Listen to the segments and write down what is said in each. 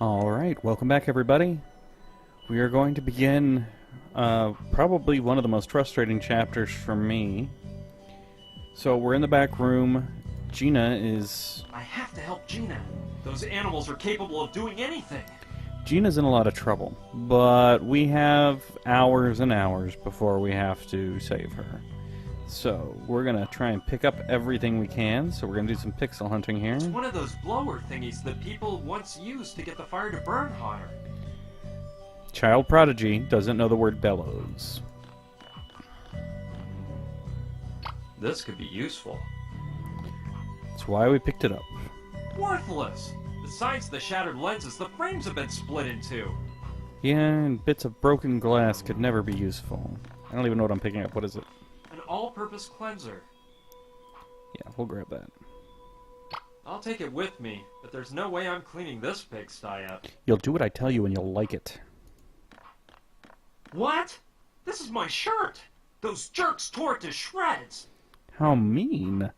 Alright, welcome back everybody. We are going to begin probably one of the most frustrating chapters for me. So we're in the back room. Gina is... I have to help Gina. Those animals are capable of doing anything. Gina's in a lot of trouble, but we have hours and hours before we have to save her. So we're going to try and pick up everything we can, so we're going to do some pixel hunting here. It's one of those blower thingies that people once used to get the fire to burn hotter. Child prodigy doesn't know the word bellows. This could be useful. That's why we picked it up. Worthless! Besides the shattered lenses, the frames have been split in two. Yeah, and bits of broken glass could never be useful. I don't even know what I'm picking up. What is it? An all-purpose cleanser. Yeah, we'll grab that. I'll take it with me, but there's no way I'm cleaning this pigsty up. You'll do what I tell you and you'll like it. What? This is my shirt! Those jerks tore it to shreds! How mean.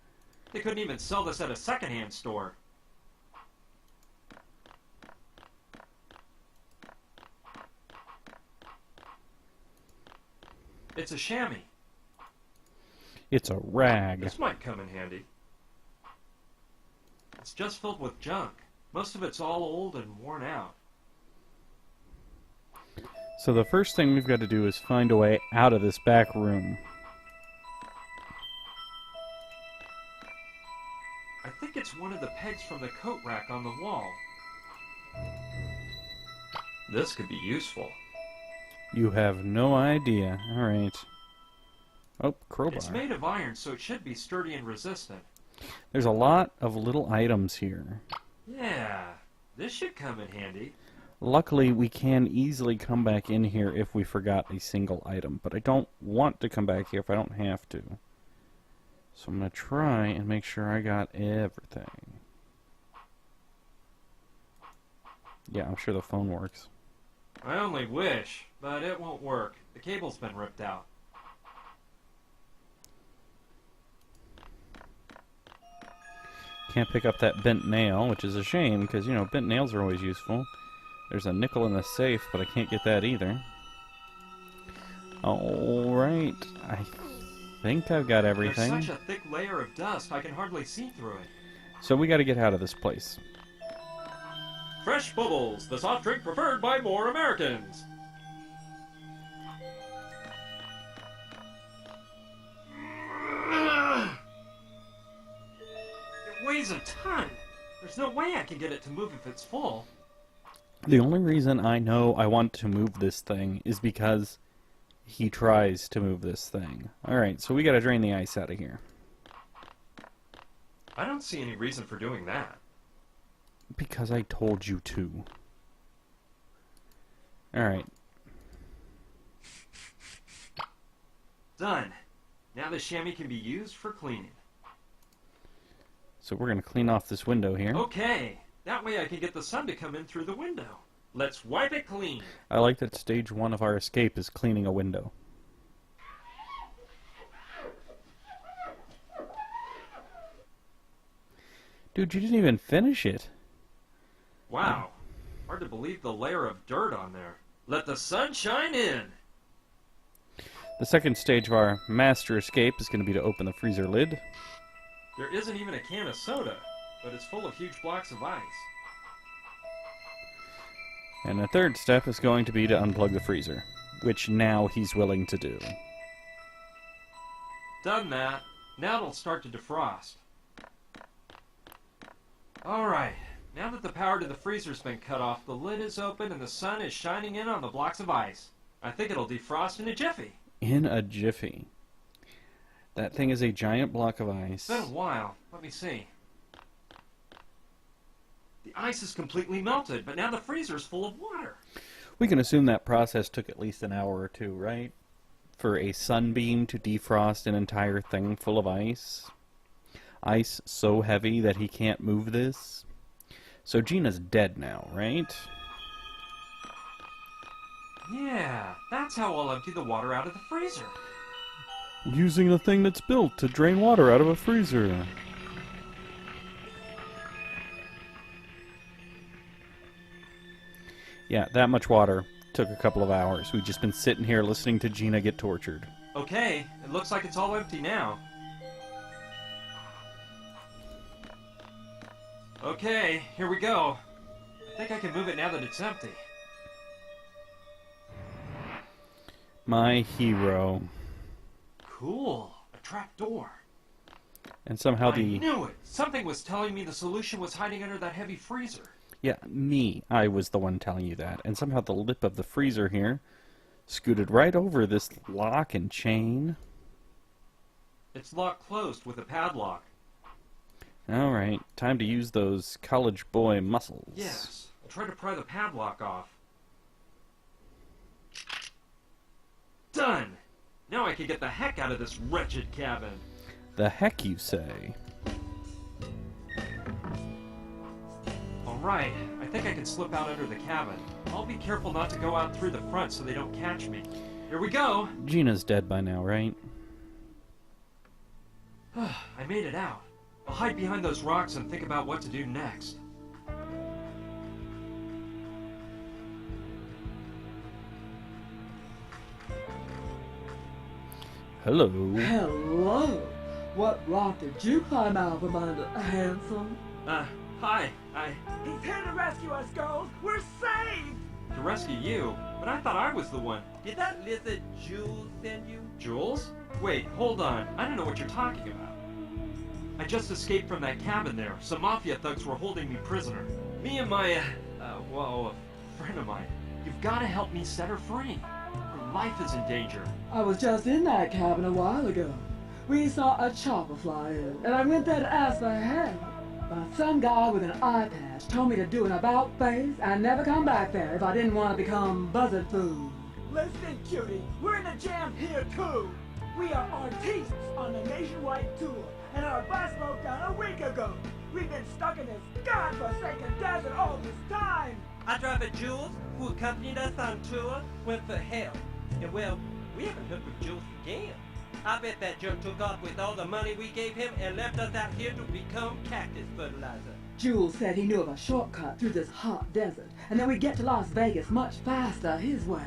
They couldn't even sell this at a secondhand store. It's a chamois. It's a rag. This might come in handy. It's just filled with junk. Most of it's all old and worn out. So the first thing we've got to do is find a way out of this back room. I think it's one of the pegs from the coat rack on the wall. This could be useful. You have no idea. Alright. Oh, crowbar. It's made of iron, so it should be sturdy and resistant. There's a lot of little items here. Yeah, this should come in handy. Luckily, we can easily come back in here if we forgot a single item, but I don't want to come back here if I don't have to. So I'm going to try and make sure I got everything. Yeah, I'm sure the phone works. I only wish, but it won't work. The cable's been ripped out. Can't pick up that bent nail, which is a shame, because, you know, bent nails are always useful. There's a nickel in the safe, but I can't get that either. Alright, I think I've got everything. There's such a thick layer of dust, I can hardly see through it. So we gotta get out of this place. Fresh Bubbles, the soft drink preferred by more Americans. It weighs a ton. There's no way I can get it to move if it's full. The only reason I know I want to move this thing is because he tries to move this thing. Alright, so we gotta drain the ice out of here. I don't see any reason for doing that. Because I told you to. Alright. Done. Now the chamois can be used for cleaning. So we're gonna clean off this window here. Okay. That way I can get the sun to come in through the window. Let's wipe it clean. I like that stage 1 of our escape is cleaning a window. Dude, you didn't even finish it. Wow. Hard to believe the layer of dirt on there. Let the sun shine in. The second stage of our master escape is going to be to open the freezer lid. There isn't even a can of soda, but it's full of huge blocks of ice. And the third step is going to be to unplug the freezer, which now he's willing to do. Done that. Now it'll start to defrost. Alright. Now that the power to the freezer's been cut off, the lid is open and the sun is shining in on the blocks of ice. I think it'll defrost in a jiffy. In a jiffy. That thing is a giant block of ice. It's been a while. Let me see. The ice is completely melted, but now the freezer's full of water. We can assume that process took at least an hour or two, right? For a sunbeam to defrost an entire thing full of ice. Ice so heavy that he can't move this. So Gina's dead now, right? Yeah, that's how I'll empty the water out of the freezer. Using the thing that's built to drain water out of a freezer. Yeah, that much water took a couple of hours. We've just been sitting here listening to Gina get tortured. Okay, it looks like it's all empty now. Okay, here we go. I think I can move it now that it's empty. My hero. Cool. A trap door. And somehow I knew it! Something was telling me the solution was hiding under that heavy freezer. Yeah, me. I was the one telling you that. And somehow the lip of the freezer here scooted right over this lock and chain. It's locked closed with a padlock. Alright, time to use those college boy muscles. Yes. I'll try to pry the padlock off. Done! Now I can get the heck out of this wretched cabin. The heck you say? Alright, I think I can slip out under the cabin. I'll be careful not to go out through the front so they don't catch me. Here we go! Gina's dead by now, right? I made it out. I'll hide behind those rocks and think about what to do next. Hello. Hello. What rock did you climb out from under, handsome? Hi. He's here to rescue us, girls. We're saved. To rescue you? But I thought I was the one. Did that lizard Jules send you? Jules? Wait, hold on. I don't know what you're talking about. I just escaped from that cabin there. Some mafia thugs were holding me prisoner. Me and my, a friend of mine. You've got to help me set her free. Her life is in danger. I was just in that cabin a while ago. We saw a chopper fly in, and I went there to ask for help. But some guy with an eye patch told me to do an about face and never come back there if I didn't want to become buzzard food. Listen, cutie, we're in the jam here too. We are artistes on a nationwide tour, and our bus broke down a week ago. We've been stuck in this godforsaken desert all this time. Our driver Jules, who accompanied us on tour, went for help. And well, we haven't heard from Jules again. I bet that jerk took off with all the money we gave him and left us out here to become cactus fertilizer. Jules said he knew of a shortcut through this hot desert, and then we'd get to Las Vegas much faster his way.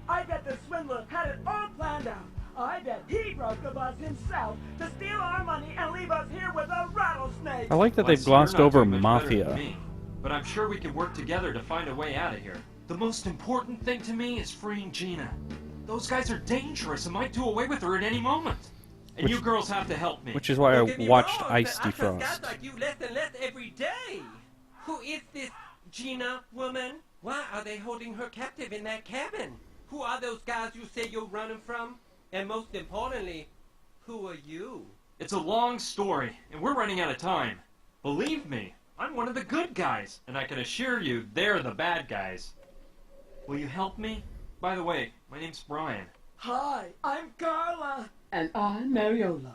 I bet the swindler had it all planned out. I bet he broke the bus himself to steal our money and leave us here with a rattlesnake. I like that they've Lexi, glossed you're not over doing much better than mafia. me, but I'm sure we can work together to find a way out of here. The most important thing to me is freeing Gina. Those guys are dangerous and might do away with her at any moment. And you girls have to help me. Which is why Don't I get me watched wrong, Ice but I trust guys defrost. like you less and less every day. Who is this Gina woman? Why are they holding her captive in that cabin? Who are those guys you say you're running from? And most importantly, who are you? It's a long story, and we're running out of time. Believe me, I'm one of the good guys, and I can assure you they're the bad guys. Will you help me? By the way, my name's Brian. Hi, I'm Carla. And I'm Mariola.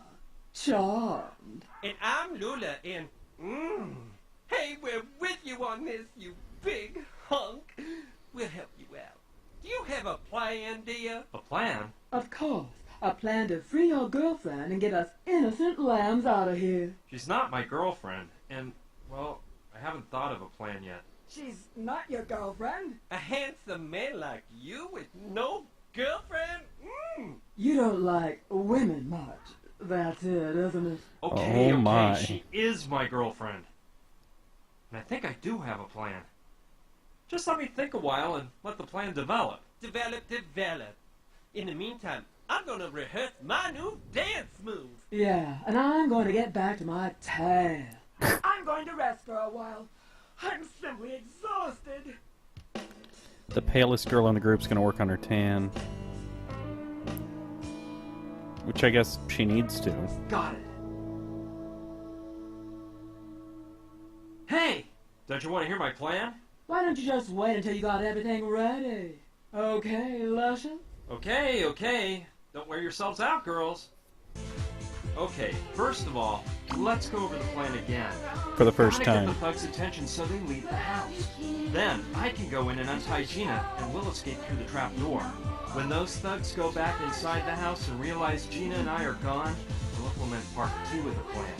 Charmed. And I'm Lula, and hey, we're with you on this, you big hunk. We'll help you out. Do you have a plan, dear? A plan? Of course, a plan to free your girlfriend and get us innocent lambs out of here. She's not my girlfriend, and, well, I haven't thought of a plan yet. She's not your girlfriend. A handsome man like you with no girlfriend? You don't like women much. That's it, isn't it? Okay, Oh, my. she is my girlfriend. And I think I do have a plan. Just let me think a while and let the plan develop. Develop. In the meantime, I'm gonna rehearse my new dance move. Yeah, and I'm going to get back to my tan. I'm going to rest for a while. I'm simply exhausted. The palest girl in the group's gonna work on her tan. Which I guess she needs to. Got it. Hey! Don't you want to hear my plan? Why don't you just wait until you got everything ready? Okay, Luscious? Okay. Don't wear yourselves out, girls. Okay, first of all, let's go over the plan again. For the first Gotta get time. the thugs' attention so they leave the house. Then, I can go in and untie Gina, and we'll escape through the trap door. When those thugs go back inside the house and realize Gina and I are gone, we'll implement part 2 of the plan.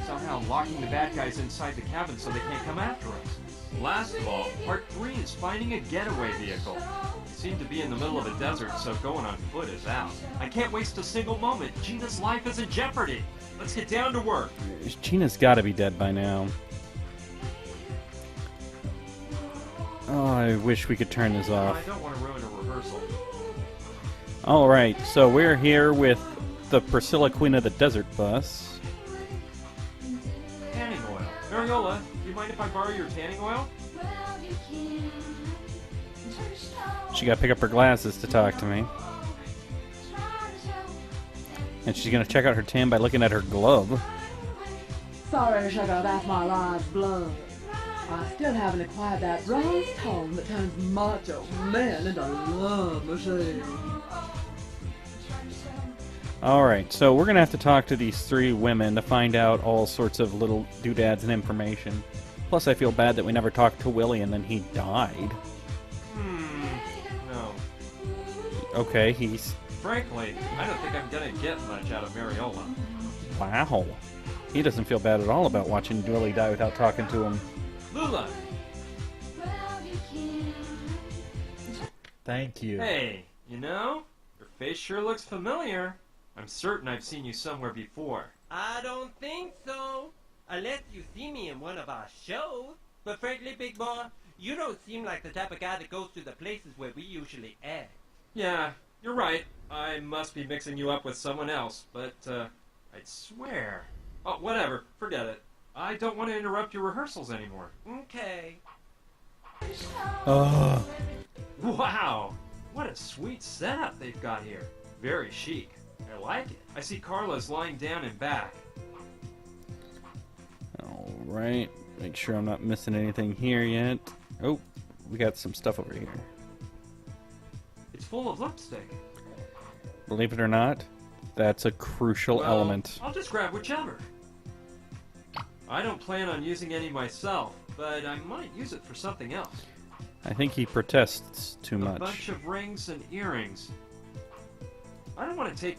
Somehow locking the bad guys inside the cabin so they can't come after us. Last of all, part 3 is finding a getaway vehicle. We seem to be in the middle of a desert, so going on foot is out. I can't waste a single moment. Gina's life is in jeopardy. Let's get down to work. Gina's got to be dead by now. Oh, I wish we could turn this off. I don't want to ruin a rehearsal. Alright, so we're here with the Priscilla Queen of the Desert bus. Tanning oil. Mariola, do you mind if I borrow your tanning oil? She got to pick up her glasses to talk to me. And she's going to check out her tan by looking at her glove. Sorry, sugar, that's my life's blood. I still haven't acquired that rose tone that turns macho men into love machines. Alright, so we're going to have to talk to these 3 women to find out all sorts of little doodads and information. Plus, I feel bad that we never talked to Willie and then he died. No. Okay, he's... Frankly, I don't think I'm gonna get much out of Mariola. Wow. He doesn't feel bad at all about watching Willie die without talking to him. Lula! Thank you. Hey, you know, your face sure looks familiar. I'm certain I've seen you somewhere before. I don't think so. Unless you see me in one of our shows. But frankly, big boy, you don't seem like the type of guy that goes to the places where we usually act. Yeah, you're right. I must be mixing you up with someone else, but, I'd swear. Oh, whatever. Forget it. I don't want to interrupt your rehearsals anymore. Okay. Wow! What a sweet setup they've got here. Very chic. I like it. I see Carla's lying down in back. Alright, make sure I'm not missing anything here yet. Oh, we got some stuff over here. It's full of lipstick. Believe it or not, that's a crucial Well, element. I'll just grab whichever. I don't plan on using any myself, but I might use it for something else. I think he protests too A much. bunch of rings and earrings. I don't want to take...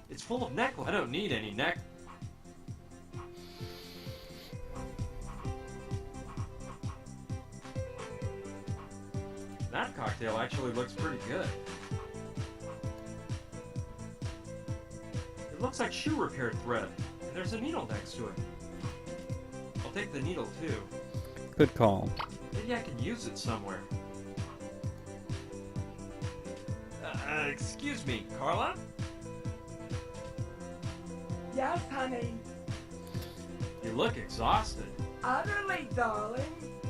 It's full of necklaces. I don't need any neck... That cocktail actually looks pretty good. It looks like shoe repair thread, and there's a needle next to it. I'll take the needle too. Good call. Maybe I can use it somewhere. Excuse me, Carla? Yes, honey. You look exhausted. Utterly, darling.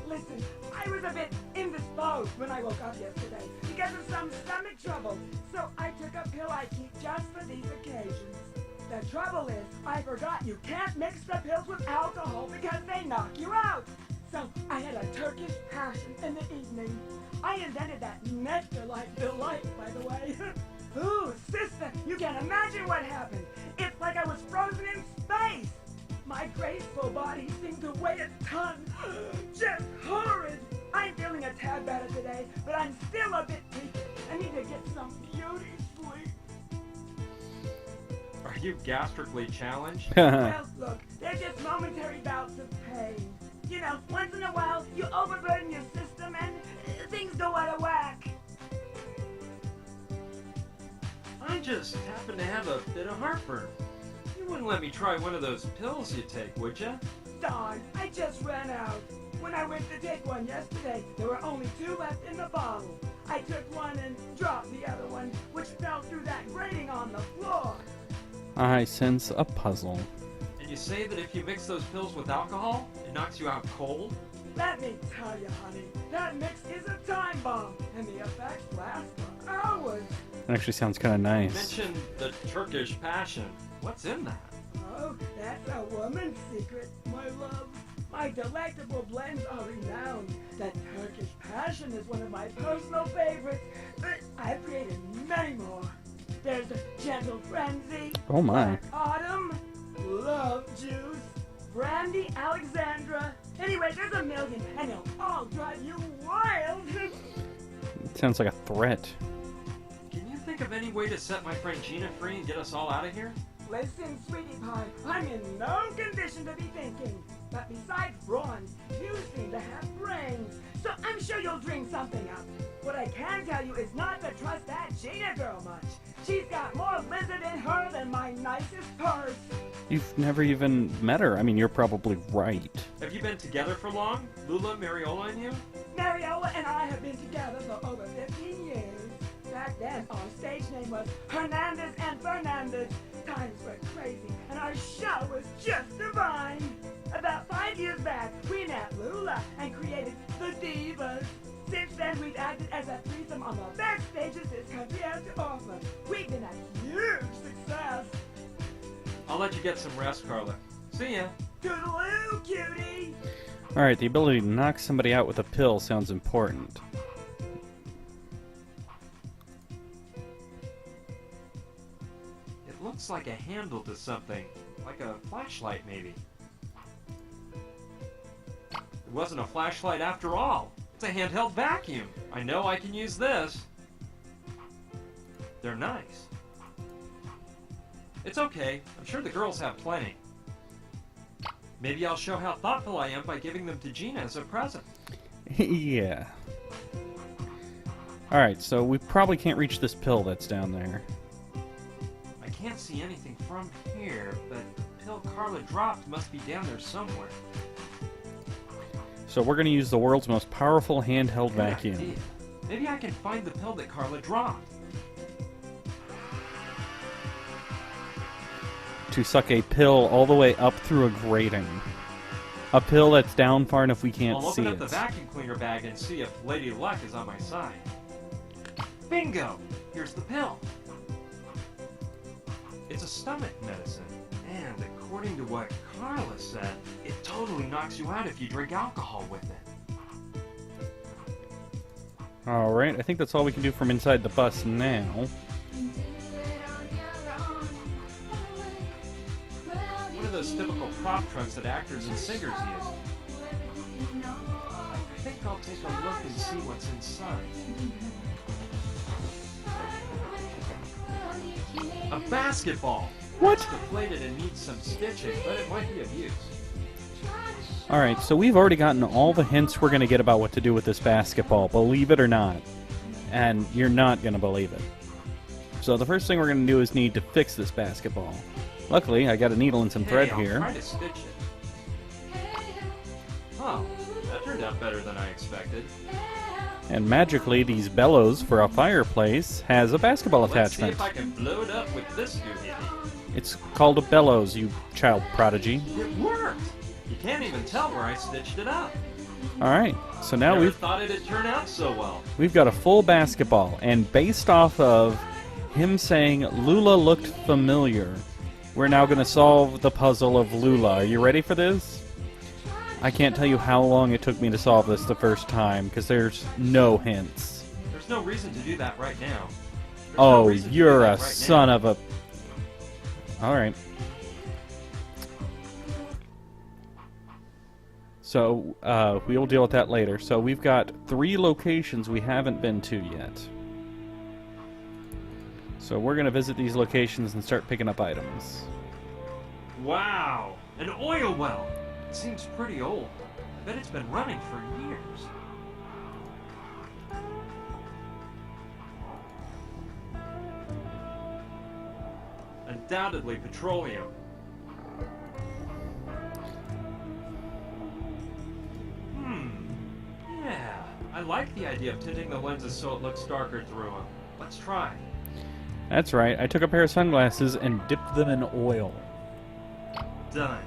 Listen, I was a bit indisposed when I woke up yesterday because of some stomach trouble, so I took a pill I keep just for these occasions. The trouble is, I forgot you can't mix the pills with alcohol because they knock you out. So I had a Turkish passion in the evening. I invented that nectar-like delight, by the way. Ooh, sister, you can't imagine what happened. It's like I was frozen in space. My graceful body seemed to weigh a ton. Just horrid. I'm feeling a tad better today, but I'm still a bit weak. I need to get some beauty sleep. Are you gastrically challenged? Well, look, they're just momentary bouts of pain. You know, once in a while, you overburden your system and things go out of whack. I just happen to have a bit of heartburn. You wouldn't let me try one of those pills you take, would ya? Darn, I just ran out. When I went to take one yesterday, there were only 2 left in the bottle. I took one and dropped the other one, which fell through that grating on the floor. I sense a puzzle. And you say that if you mix those pills with alcohol, it knocks you out cold? Let me tell you, honey, that mix is a time bomb, and the effects last for hours. It actually sounds kind of You nice. mentioned the Turkish passion. What's in that? Oh, that's a woman's secret, my love. My delectable blends are renowned. That Turkish passion is one of my personal favorites, but I've created many more. There's Gentle Frenzy, Oh my. Black Autumn, Love Juice, Brandy Alexandra. Anyway, there's a million, and they'll all drive you wild. It sounds like a threat. Can you think of any way to set my friend Gina free and get us all out of here? Listen, sweetie pie, I'm in no condition to be thinking. But besides bronze, you seem to have brains. So I'm sure you'll dream something up. What I can tell you is not to trust that Gina girl much. She's got more lizard in her than my nicest purse. You've never even met her. I mean, you're probably right. Have you been together for long? Lula, Mariola, and you? Mariola and I have been together for over 15 years. Back then, our stage name was Hernandez and Fernandez. Times were crazy, and our show was just divine. About 5 years back, we met Lula and created the Divas. Since then, we've acted as a threesome on the best stages this country has to offer. We've been a huge success. I'll let you get some rest, Carla. See ya. Toodaloo, cutie! Alright, the ability to knock somebody out with a pill sounds important. It looks like a handle to something. Like a flashlight, maybe. It wasn't a flashlight after all. It's a handheld vacuum. I know I can use this. They're nice. It's okay. I'm sure the girls have plenty. Maybe I'll show how thoughtful I am by giving them to Gina as a present. Yeah. Alright, so we probably can't reach this pill that's down there. I can't see anything from here, but the pill Carla dropped must be down there somewhere. So we're going to use the world's most powerful handheld Good vacuum. idea. Maybe I can find the pill that Carla dropped. To suck a pill all the way up through a grating. A pill that's down far enough we can't I'll see open it. up the vacuum cleaner bag and see if Lady Luck is on my side. Bingo! Here's the pill. It's a stomach medicine, and according to what Carla said, it totally knocks you out if you drink alcohol with it. Alright, I think that's all we can do from inside the bus now. One of those typical prop trunks that actors and singers use. I think I'll take a look and see what's inside. A basketball! What? It's deflated and needs some stitching, but it might be of use. Alright, so we've already gotten all the hints we're going to get about what to do with this basketball, believe it or not. And you're not going to believe it. So the first thing we're going to do is need to fix this basketball. Luckily, I got a needle and some thread I'll here. try to stitch it. Oh, that turned out better than I expected. And magically, these bellows for a fireplace has a basketball Let's see attachment. if I can blow it up with this doohickey. It's called a bellows, you child prodigy. It worked! You can't even tell where I stitched it up. Alright, so now Never we've thought it'd turn out so well. got a full basketball, and based off of him saying Lula looked familiar, we're now going to solve the puzzle of Lula. Are you ready for this? I can't tell you how long it took me to solve this the first time, because there's no hints. There's no reason to do that right now. There's no Oh, reason to do you're that a right son now. of a... Alright. So, we'll deal with that later. So we've got 3 locations we haven't been to yet. So we're going to visit these locations and start picking up items. Wow! An oil well! It seems pretty old. I bet it's been running for years. Undoubtedly petroleum. Yeah, I like the idea of tinting the lenses so it looks darker through them. Let's try. That's right, I took a pair of sunglasses and dipped them in oil. Done.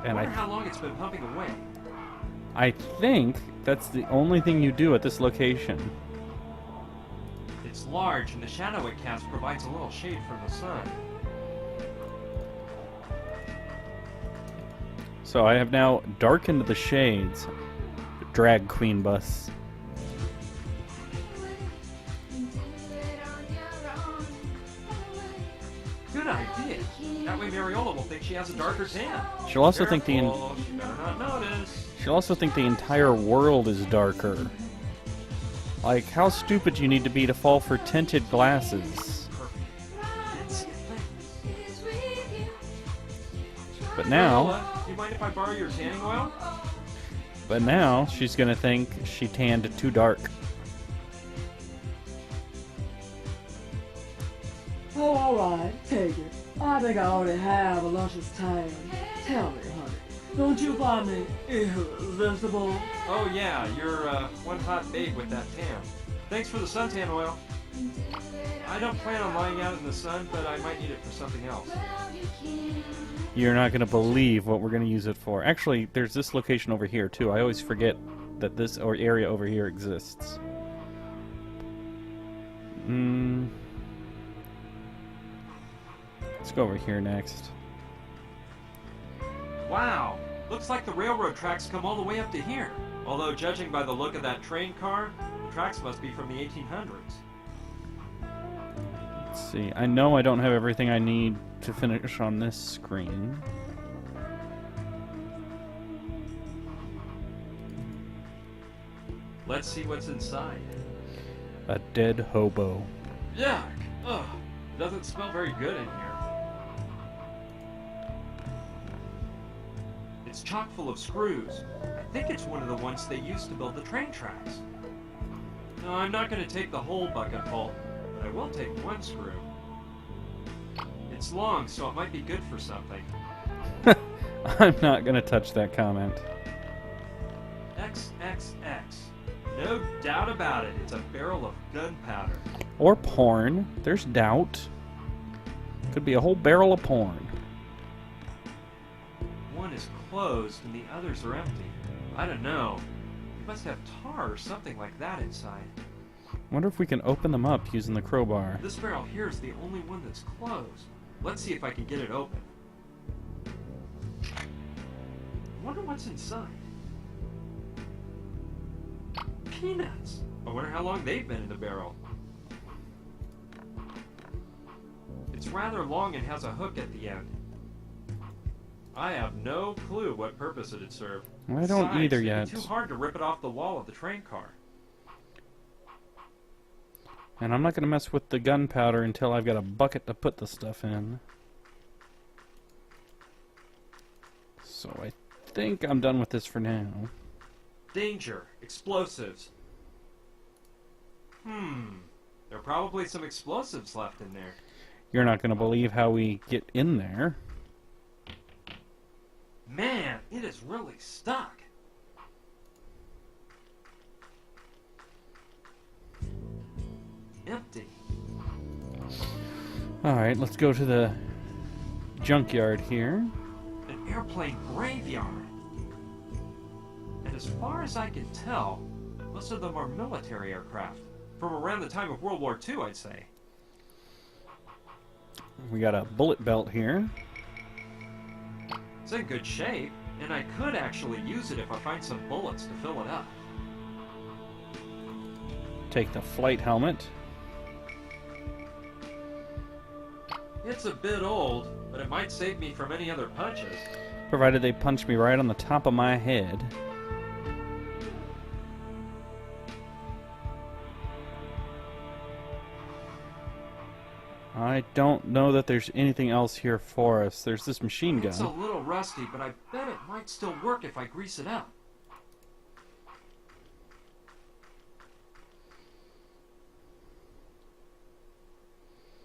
And I wonder how long it's been pumping away. I think that's the only thing you do at this location. It's large, and the shadow it casts provides a little shade from the sun. So I have now darkened the shades. Drag queen bus. Good idea. That way Mariola will think she has a darker tan. She'll also think the Careful, she better not notice. she'll also think the entire world is darker. Like, how stupid do you need to be to fall for tinted glasses? Perfect. Didn't see a thing. now, Priscilla, you mind if I borrow your tanning oil? she's gonna think she tanned too dark. Oh, all right, take it. I think I already have a luscious tan. Tell me, honey, don't you find me irresistible? Oh yeah, you're one hot babe with that tan. Thanks for the suntan oil. I don't plan on lying out in the sun, but I might need it for something else. You're not gonna believe what we're gonna use it for. Actually, there's this location over here too. I always forget that this area over here exists. Let's go over here next. Wow, looks like the railroad tracks come all the way up to here. Although, judging by the look of that train car, the tracks must be from the 1800s. Let's see. I know I don't have everything I need to finish on this screen. Let's see what's inside. A dead hobo. Yuck! Ugh, doesn't smell very good in here. It's chock full of screws. I think it's one of the ones they used to build the train tracks. No, I'm not going to take the whole bucket full, but I will take one screw. It's long, so it might be good for something. I'm not gonna touch that comment. XXX. No doubt about it, it's a barrel of gunpowder. Or porn. There's doubt. Could be a whole barrel of porn. One is closed and the others are empty. I don't know. You must have tar or something like that inside. Wonder if we can open them up using the crowbar. This barrel here is the only one that's closed. Let's see if I can get it open. I wonder what's inside. Peanuts! I wonder how long they've been in the barrel. It's rather long and has a hook at the end. I have no clue what purpose it'd serve. I don't Besides, either it'd be yet. too hard to rip it off the wall of the train car. And I'm not gonna mess with the gunpowder until I've got a bucket to put the stuff in. So I think I'm done with this for now. Danger. Explosives. There are probably some explosives left in there. You're not gonna believe how we get in there. Man, it is really stuck. Empty. Alright, let's go to the junkyard here. An airplane graveyard. And as far as I can tell, most of them are military aircraft. From around the time of World War II, I'd say. We got a bullet belt here. It's in good shape, and I could actually use it if I find some bullets to fill it up. Take the flight helmet. It's a bit old, but it might save me from any other punches. Provided they punch me right on the top of my head. I don't know that there's anything else here for us. There's this machine It's a gun. little rusty, but I bet it might still work if I grease it up.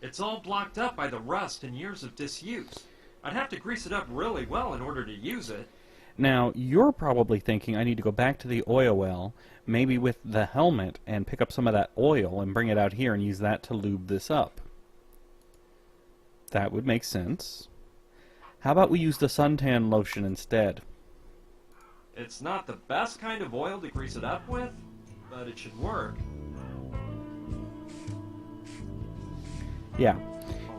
It's all blocked up by the rust and years of disuse. I'd have to grease it up really well in order to use it. Now, you're probably thinking I need to go back to the oil well, maybe with the helmet, and pick up some of that oil and bring it out here and use that to lube this up. That would make sense. How about we use the suntan lotion instead? It's not the best kind of oil to grease it up with, but it should work. Yeah.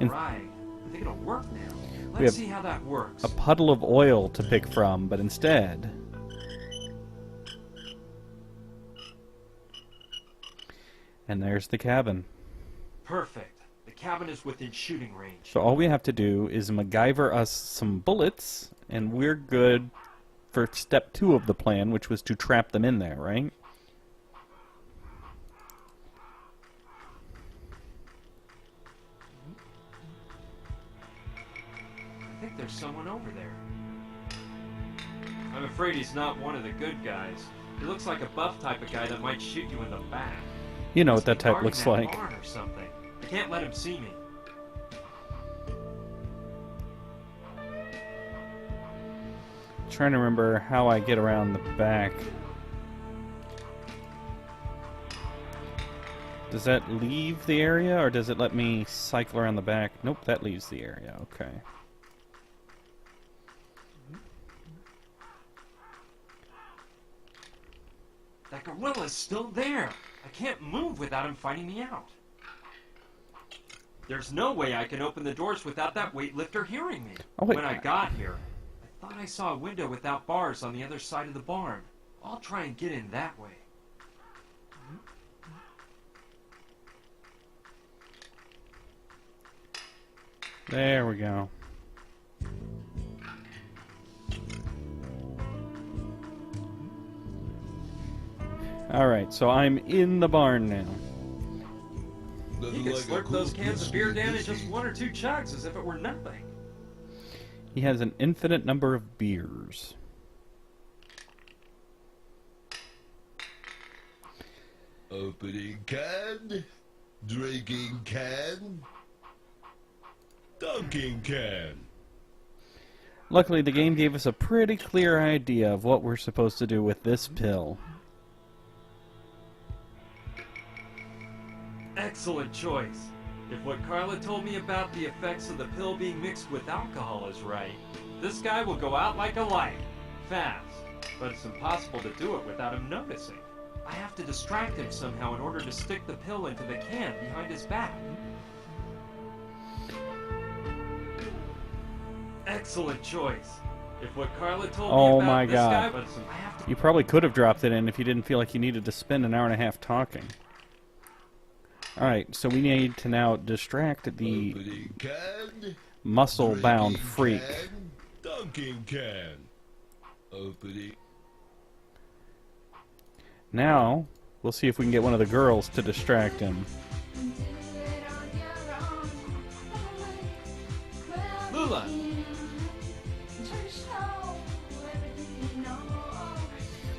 Alright, I think it'll work now. have Let's see how that works. A puddle of oil to pick from, but instead... And there's the cabin. Perfect. The cabin is within shooting range. So all we have to do is MacGyver us some bullets, and we're good for step 2 of the plan, which was to trap them in there, right? I think there's someone over there. I'm afraid he's not one of the good guys. He looks like a buff type of guy that might shoot you in the back. You know Must what that be type guarding looks that like. barn or something. I can't let him see me. Trying to remember how I get around the back. Does that leave the area, or does it let me cycle around the back? Nope, that leaves the area. Okay. That gorilla's still there. I can't move without him finding me out. There's no way I can open the doors without that weightlifter hearing me. Oh, wait. When I got here, I thought I saw a window without bars on the other side of the barn. I'll try and get in that way. There we go. Alright, so I'm in the barn now. He could slurp those cans of beer down in just 1 or 2 chugs as if it were nothing. He has an infinite number of beers. Opening can, drinking can, dunking can. Luckily, the game gave us a pretty clear idea of what we're supposed to do with this pill. Excellent choice. If what Carla told me about the effects of the pill being mixed with alcohol is right, this guy will go out like a light. Fast. But it's impossible to do it without him noticing. I have to distract him somehow in order to stick the pill into the can behind his back. Excellent choice. If what Carla told me Oh about my this God. guy, I have to... You probably could have dropped it in if you didn't feel like you needed to spend an hour and a half talking. Alright, so we need to now distract the Opening can, muscle-bound drinking freak. can, dunking can. Opening. Now, we'll see if we can get one of the girls to distract him. Lula!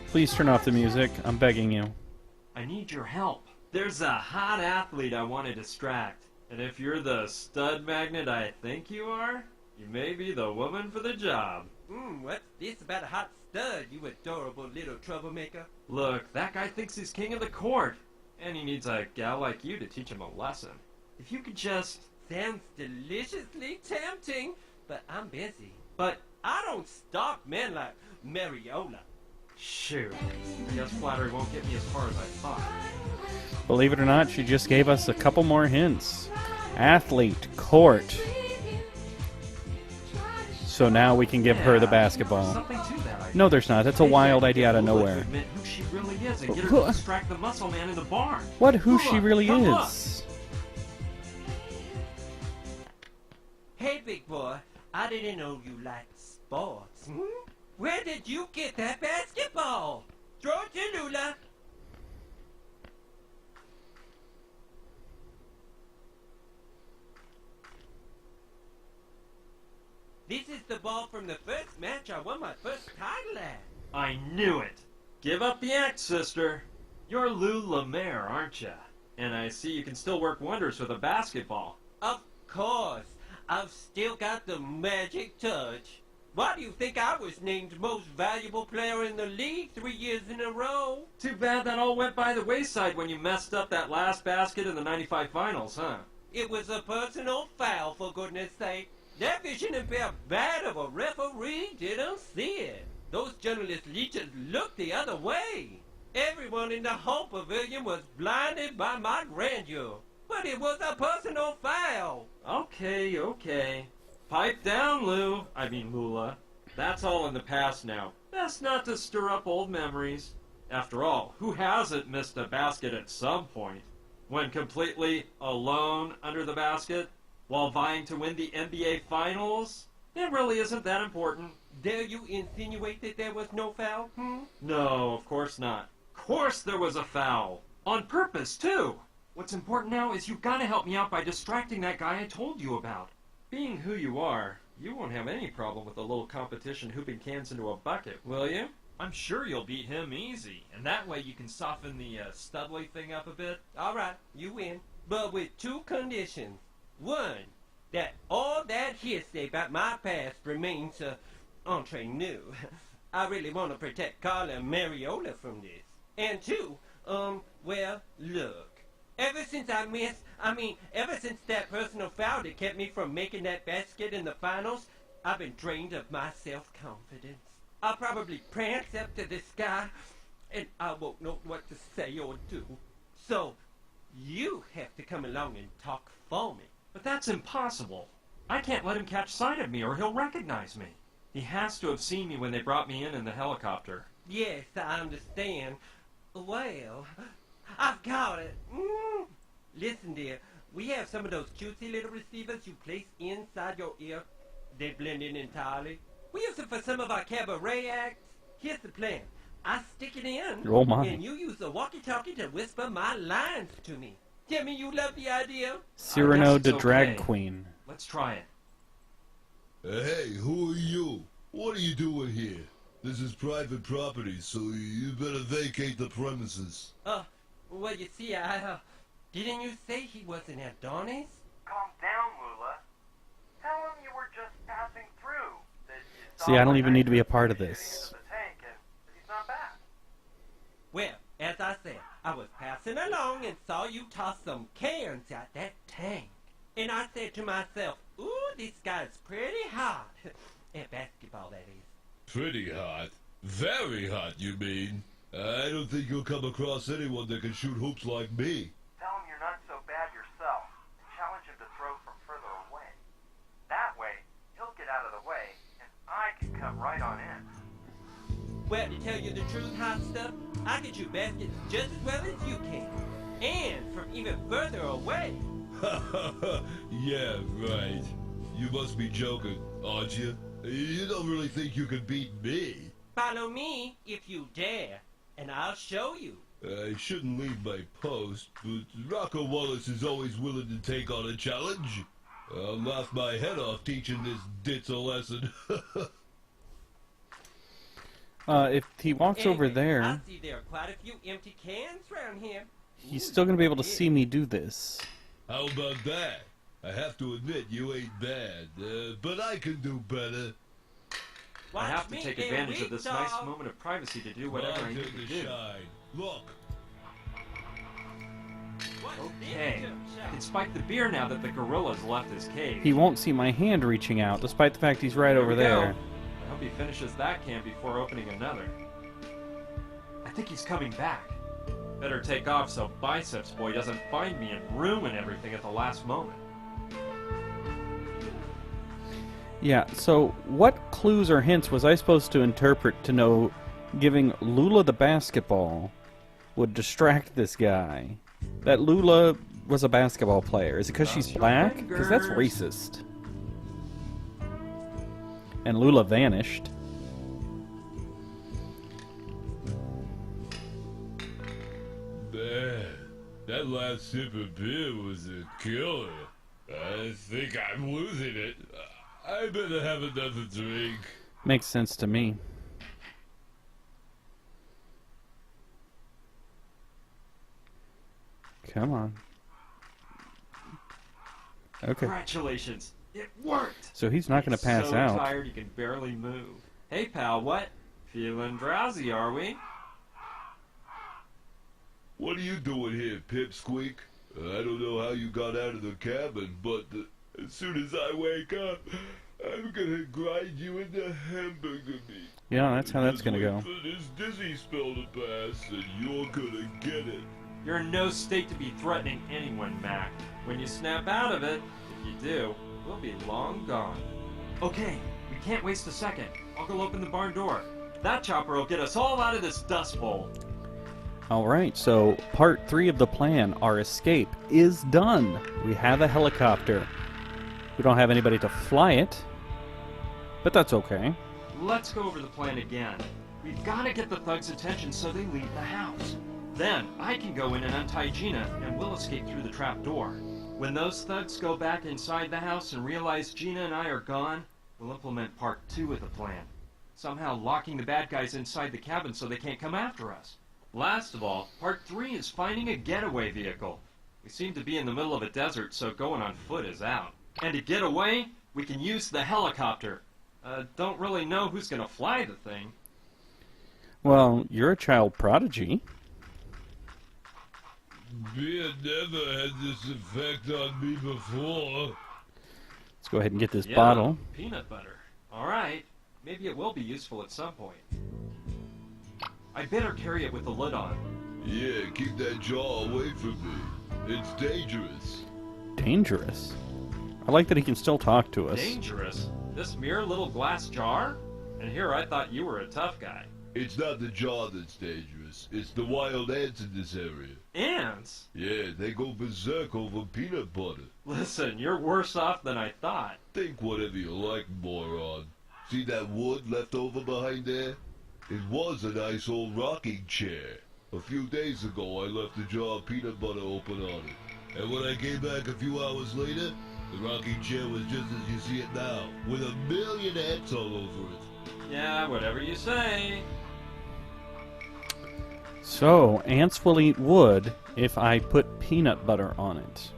Please turn off the music. I'm begging you. I need your help. There's a hot athlete I want to distract. And if you're the stud magnet I think you are, you may be the woman for the job. What's this about a hot stud, you adorable little troublemaker? Look, that guy thinks he's king of the court. And he needs a gal like you to teach him a lesson. If you could just... Sounds deliciously tempting, but I'm busy. But, I don't stalk men like Mariola. shoot. I guess flattery won't get me as far as I thought. Believe it or not, she just gave us a couple more hints. Athlete, court. So now we can give her the Yeah, basketball. Something to that idea. No, there's not. That's a wild Maybe idea out of Lula nowhere. could admit who she really is and get her Who- to distract the muscle man in the barn. What? Who Lula, she really come look. is? Hey, big boy, I didn't know you liked sports. Where did you get that basketball? Throw it to Lula. This is the ball from the first match I won my first title at. I knew it. Give up the act, sister. You're Lou Lemaire, aren't ya? And I see you can still work wonders with a basketball. Of course, I've still got the magic touch. Why do you think I was named most valuable player in the league 3 years in a row? Too bad that all went by the wayside when you messed up that last basket in the 95 finals, huh? It was a personal foul, for goodness sake. That vision impaired bad of a referee didn't see it. Those journalist leeches looked the other way. Everyone in the home pavilion was blinded by my grandeur. But it was a personal foul. Okay, okay. Pipe down, Lou. I mean, Lula. That's all in the past now. Best not to stir up old memories. After all, who hasn't missed a basket at some point? When completely alone under the basket? While vying to win the NBA Finals? It really isn't that important. Dare you insinuate that there was no foul? No, of course not. Of course there was a foul. On purpose, too. What's important now is you've got to help me out by distracting that guy I told you about. Being who you are, You won't have any problem with a little competition hooping cans into a bucket, will you? I'm sure you'll beat him easy, and that way you can soften the Studley thing up a bit. Alright, you win. But with two conditions. One, that all that hearsay about my past remains entre nous. I really want to protect Carla and Mariola from this. And two, well, look. Ever since ever since that personal foul that kept me from making that basket in the finals, I've been drained of my self-confidence. I'll probably prance up to the sky, and I won't know what to say or do. So, you have to come along and talk for me. But that's impossible. I can't let him catch sight of me or he'll recognize me. He has to have seen me when they brought me in the helicopter. Yes, I understand. Well, I've got it. Listen, dear, we have some of those cutesy little receivers you place inside your ear. They blend in entirely. We use them for some of our cabaret acts. Here's the plan. I stick it in, Oh my. and you use the walkie-talkie to whisper my lines to me. Tell me you love the idea? Cyrano I guess de it's Drag okay. Queen. Let's try it. Hey, who are you? What are you doing here? This is private property, so you better vacate the premises. Well, you see, didn't you say he was an Adonis? Calm down, Lula. Tell him you were just passing through. That you See, saw I don't one even need to be a night part of shooting this. into the tank and that he's not back. Well, as I said, I was passing along and saw you toss some cans out that tank. And I said to myself, ooh, this guy's pretty hot. At basketball, that is. Pretty hot. Very hot, you mean? I don't think you'll come across anyone that can shoot hoops like me. Tell him you're not so bad yourself and challenge him to throw from further away. That way, he'll get out of the way and I can come right on in. Well, to tell you the truth, hot stuff, I can shoot baskets just as well as you can. And from even further away. Yeah, right. You must be joking, aren't you? You don't really think you can beat me? Follow me if you dare, and I'll show you. I shouldn't leave my post, but Rocco Wallace is always willing to take on a challenge. I'll laugh my head off teaching this ditz a lesson. If he walks over Anyway, I there, see there are quite a few empty cans around here. he's still going to be able to see me do this. How about that? I have to admit you ain't bad, but I can do better. I Watch have to me take get advantage of weak, this nice dog. moment of privacy to do whatever I Come need on, to take do. the shine. Look. What's Okay, this I can jump spike the beer now that the gorilla's left his cage. He won't see my hand reaching out, despite the fact he's right There over we go. there. I hope he finishes that can before opening another. I think he's coming back. Better take off so Biceps Boy doesn't find me and ruin everything at the last moment. Yeah, so what clues or hints was I supposed to interpret to know giving Lula the basketball would distract this guy? That Lula was a basketball player. Is it because she's Cross your black? Because that's fingers. racist. And Lula vanished. Man, that last sip of beer was a killer. I think I'm losing it. I better have another drink. Makes sense to me. Come on. Okay. Congratulations! It worked! So he's not going to pass so out. tired you can barely move. Hey pal, what? Feeling drowsy, are we? What are you doing here, Pipsqueak? I don't know how you got out of the cabin, but as soon as I wake up, I'm gonna grind you into hamburger meat. Yeah, that's how that's Just going to wait go. for this dizzy spell to pass, and you're gonna get it. You're in no state to be threatening anyone, Mac. When you snap out of it, if you do, we'll be long gone. Okay, we can't waste a second. I'll go open the barn door. That chopper will get us all out of this dust bowl. Alright, so part 3 of the plan, our escape, is done. We have a helicopter. We don't have anybody to fly it, but that's okay. Let's go over the plan again. We've got to get the thugs' attention so they leave the house. Then I can go in and untie Gina, and we'll escape through the trap door. When those thugs go back inside the house and realize Gina and I are gone, We'll implement part 2 of the plan. Somehow locking the bad guys inside the cabin so they can't come after us. Last of all, part 3 is finding a getaway vehicle. We seem to be in the middle of a desert, so going on foot is out. And to get away, we can use the helicopter. Don't really know who's gonna fly the thing. Well, you're a child prodigy. Beer never had this effect on me before. Let's go ahead and get this Yeah, bottle. peanut butter. Alright, maybe it will be useful at some point. I better carry it with the lid on. Yeah, keep that jar away from me. It's dangerous. Dangerous. I like that he can still talk to us. Dangerous? This mere little glass jar? And here I thought you were a tough guy. It's not the jar that's dangerous. It's the wild ants in this area. Ants? Yeah, they go berserk over peanut butter. Listen, you're worse off than I thought. Think whatever you like, moron. See that wood left over behind there? It was a nice old rocking chair. A few days ago, I left a jar of peanut butter open on it. And when I came back a few hours later, the rocking chair was just as you see it now, with 1,000,000 ants all over it. Yeah, whatever you say. So, ants will eat wood if I put peanut butter on it.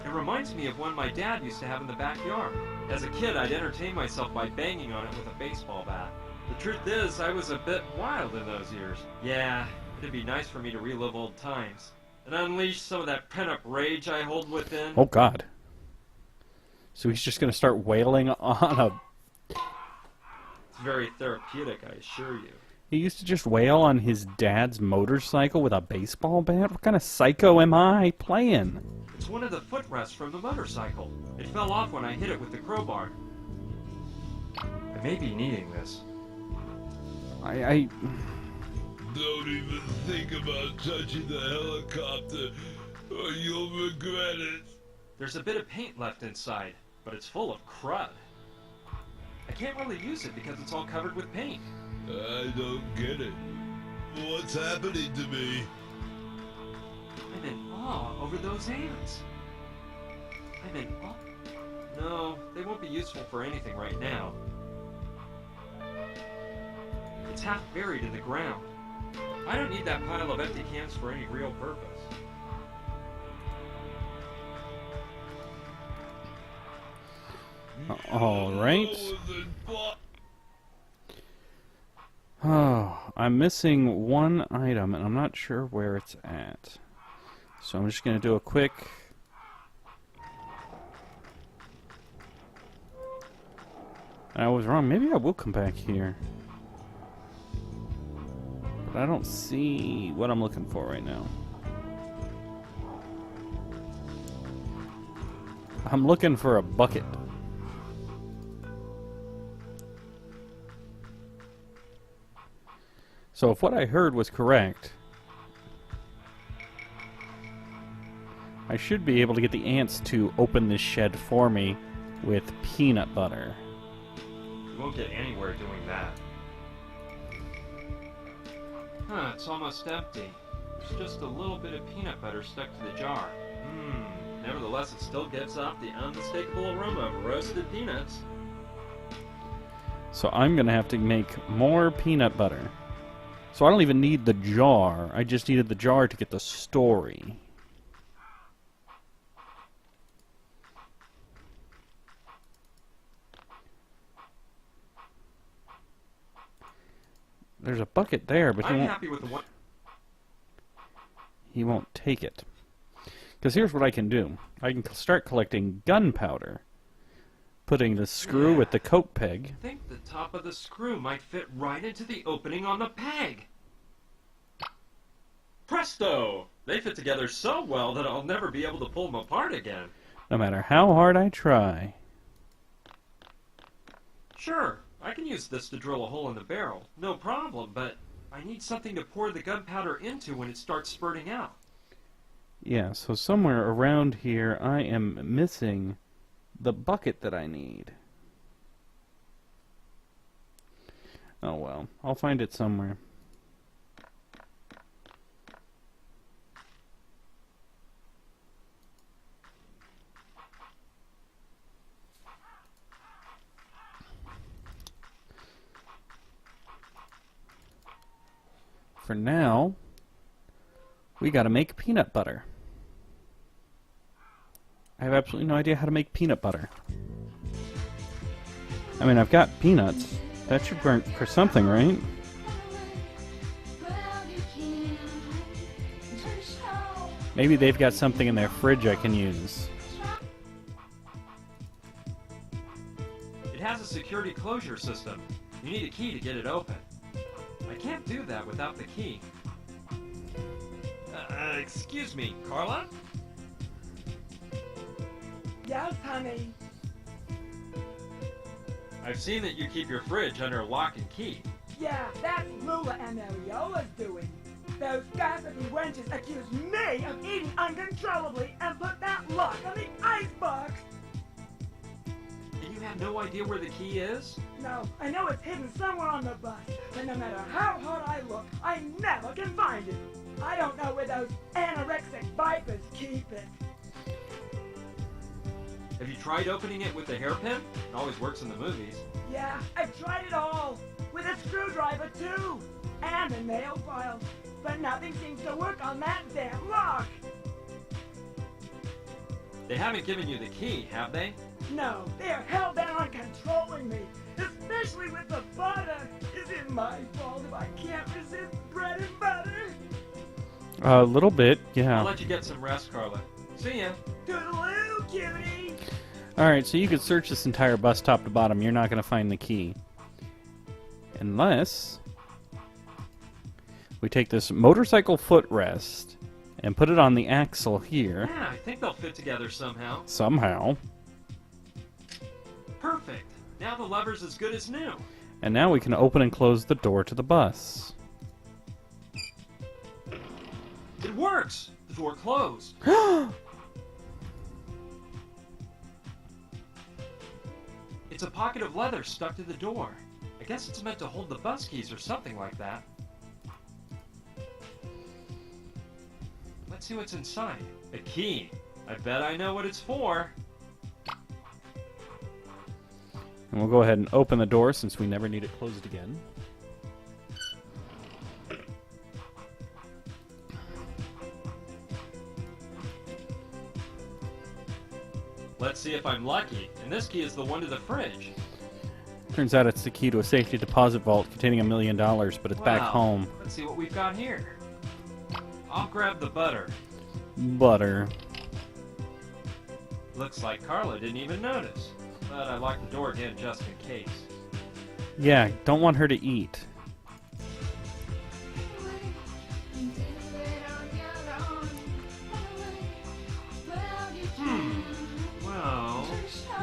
It reminds me of one my dad used to have in the backyard. As a kid, I'd entertain myself by banging on it with a baseball bat. The truth is, I was a bit wild in those years. Yeah, it'd be nice for me to relive old times and unleash some of that pent-up rage I hold within. Oh, God. So he's just going to start wailing on a... It's very therapeutic, I assure you. He used to just wail on his dad's motorcycle with a baseball bat? What kind of psycho am I playing? It's one of the footrests from the motorcycle. It fell off when I hit it with the crowbar. I may be needing this. I Don't even think about touching the helicopter, or you'll regret it. There's a bit of paint left inside, but it's full of crud. I can't really use it because it's all covered with paint. I don't get it. What's happening to me? I'm in awe over those ants. I'm in awe. No, they won't be useful for anything right now. It's half buried in the ground. I don't need that pile of empty cans for any real purpose. all right. Oh, I'm missing one item, and I'm not sure where it's at. So I'm just going to do a quick... I was wrong. Maybe I will come back here. But I don't see what I'm looking for right now. I'm looking for a bucket. So if what I heard was correct, I should be able to get the ants to open this shed for me with peanut butter. You won't get anywhere doing that. Huh, it's almost empty. There's just a little bit of peanut butter stuck to the jar. Nevertheless, it still gives off the unmistakable aroma of roasted peanuts. So I'm going to have to make more peanut butter. So I don't even need the jar. I just needed the jar to get the story. There's a bucket there, but I'm happy with the one. he won't take it. Because here's what I can do. I can start collecting gunpowder. Putting the screw with the coke peg. I think the top of the screw might fit right into the opening on the peg. Presto! They fit together so well that I'll never be able to pull them apart again. No matter how hard I try. Sure, I can use this to drill a hole in the barrel. No problem, but I need something to pour the gunpowder into when it starts spurting out. Yeah, so somewhere around here I am missing the bucket that I need. Oh well, I'll find it somewhere. for now, we gotta make peanut butter. I have absolutely no idea how to make peanut butter. I mean, I've got peanuts. That should work for something, right? Maybe they've got something in their fridge I can use. It has a security closure system. You need a key to get it open. I can't do that without the key. Excuse me, Carla? Yes, honey. I've seen that you keep your fridge under lock and key. Yeah, that's Lula and Ariola's doing. Those gossipy wenches accuse me of eating uncontrollably and put that lock on the icebox. And you have no idea where the key is? No, I know it's hidden somewhere on the bus, but no matter how hard I look, I never can find it. I don't know where those anorexic vipers keep it. Have you tried opening it with a hairpin? It always works in the movies. Yeah, I've tried it all. With a screwdriver, too. And a nail file. But nothing seems to work on that damn lock. They haven't given you the key, have they? No, they're hell-bent on controlling me. Especially with the butter. Is it my fault if I can't resist bread and butter? A little bit, I'll yeah. let you get some rest, Carla. See ya. Toodaloo, cutie. Alright, so you could search this entire bus top to bottom. You're not going to find the key. Unless we take this motorcycle footrest and put it on the axle here. Yeah, I think they'll fit together somehow. Somehow. Perfect. Now the lever's as good as new. And now we can open and close the door to the bus. It works! The door closed. It's a pocket of leather stuck to the door. I guess it's meant to hold the bus keys or something like that. Let's see what's inside. A key. I bet I know what it's for. And we'll go ahead and open the door since we never need it closed again. Let's see if I'm lucky. And this key is the one to the fridge. Turns out it's the key to a safety deposit vault containing $1 million, but it's back Wow. home. Let's see what we've got here. I'll grab the butter. Butter. Looks like Carla didn't even notice. But I locked the door again just in case. Yeah, don't want her to eat. Well,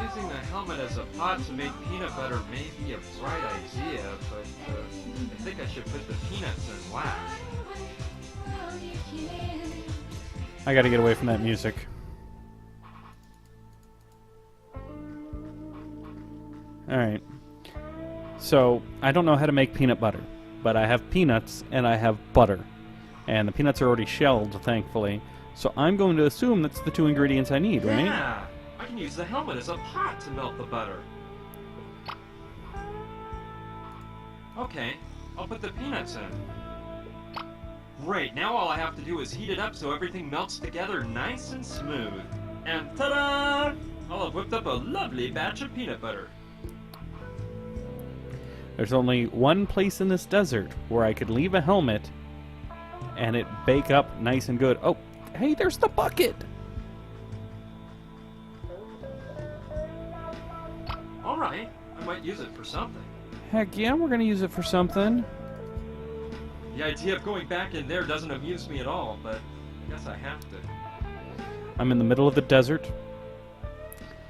using the helmet as a pot to make peanut butter may be a bright idea, but I think I should put the peanuts in last. I gotta get away from that music. Alright. So, I don't know how to make peanut butter, but I have peanuts and I have butter. And the peanuts are already shelled, thankfully. So I'm going to assume that's the two ingredients I need, right? Yeah! I can use the helmet as a pot to melt the butter. Okay, I'll put the peanuts in. Great, now all I have to do is heat it up so everything melts together nice and smooth. And ta-da! I'll have whipped up a lovely batch of peanut butter. There's only one place in this desert where I could leave a helmet and it bake up nice and good. Oh, hey, there's the bucket! Alright, I might use it for something. Heck yeah, we're gonna use it for something. The idea of going back in there doesn't amuse me at all, but I guess I have to. I'm in the middle of the desert,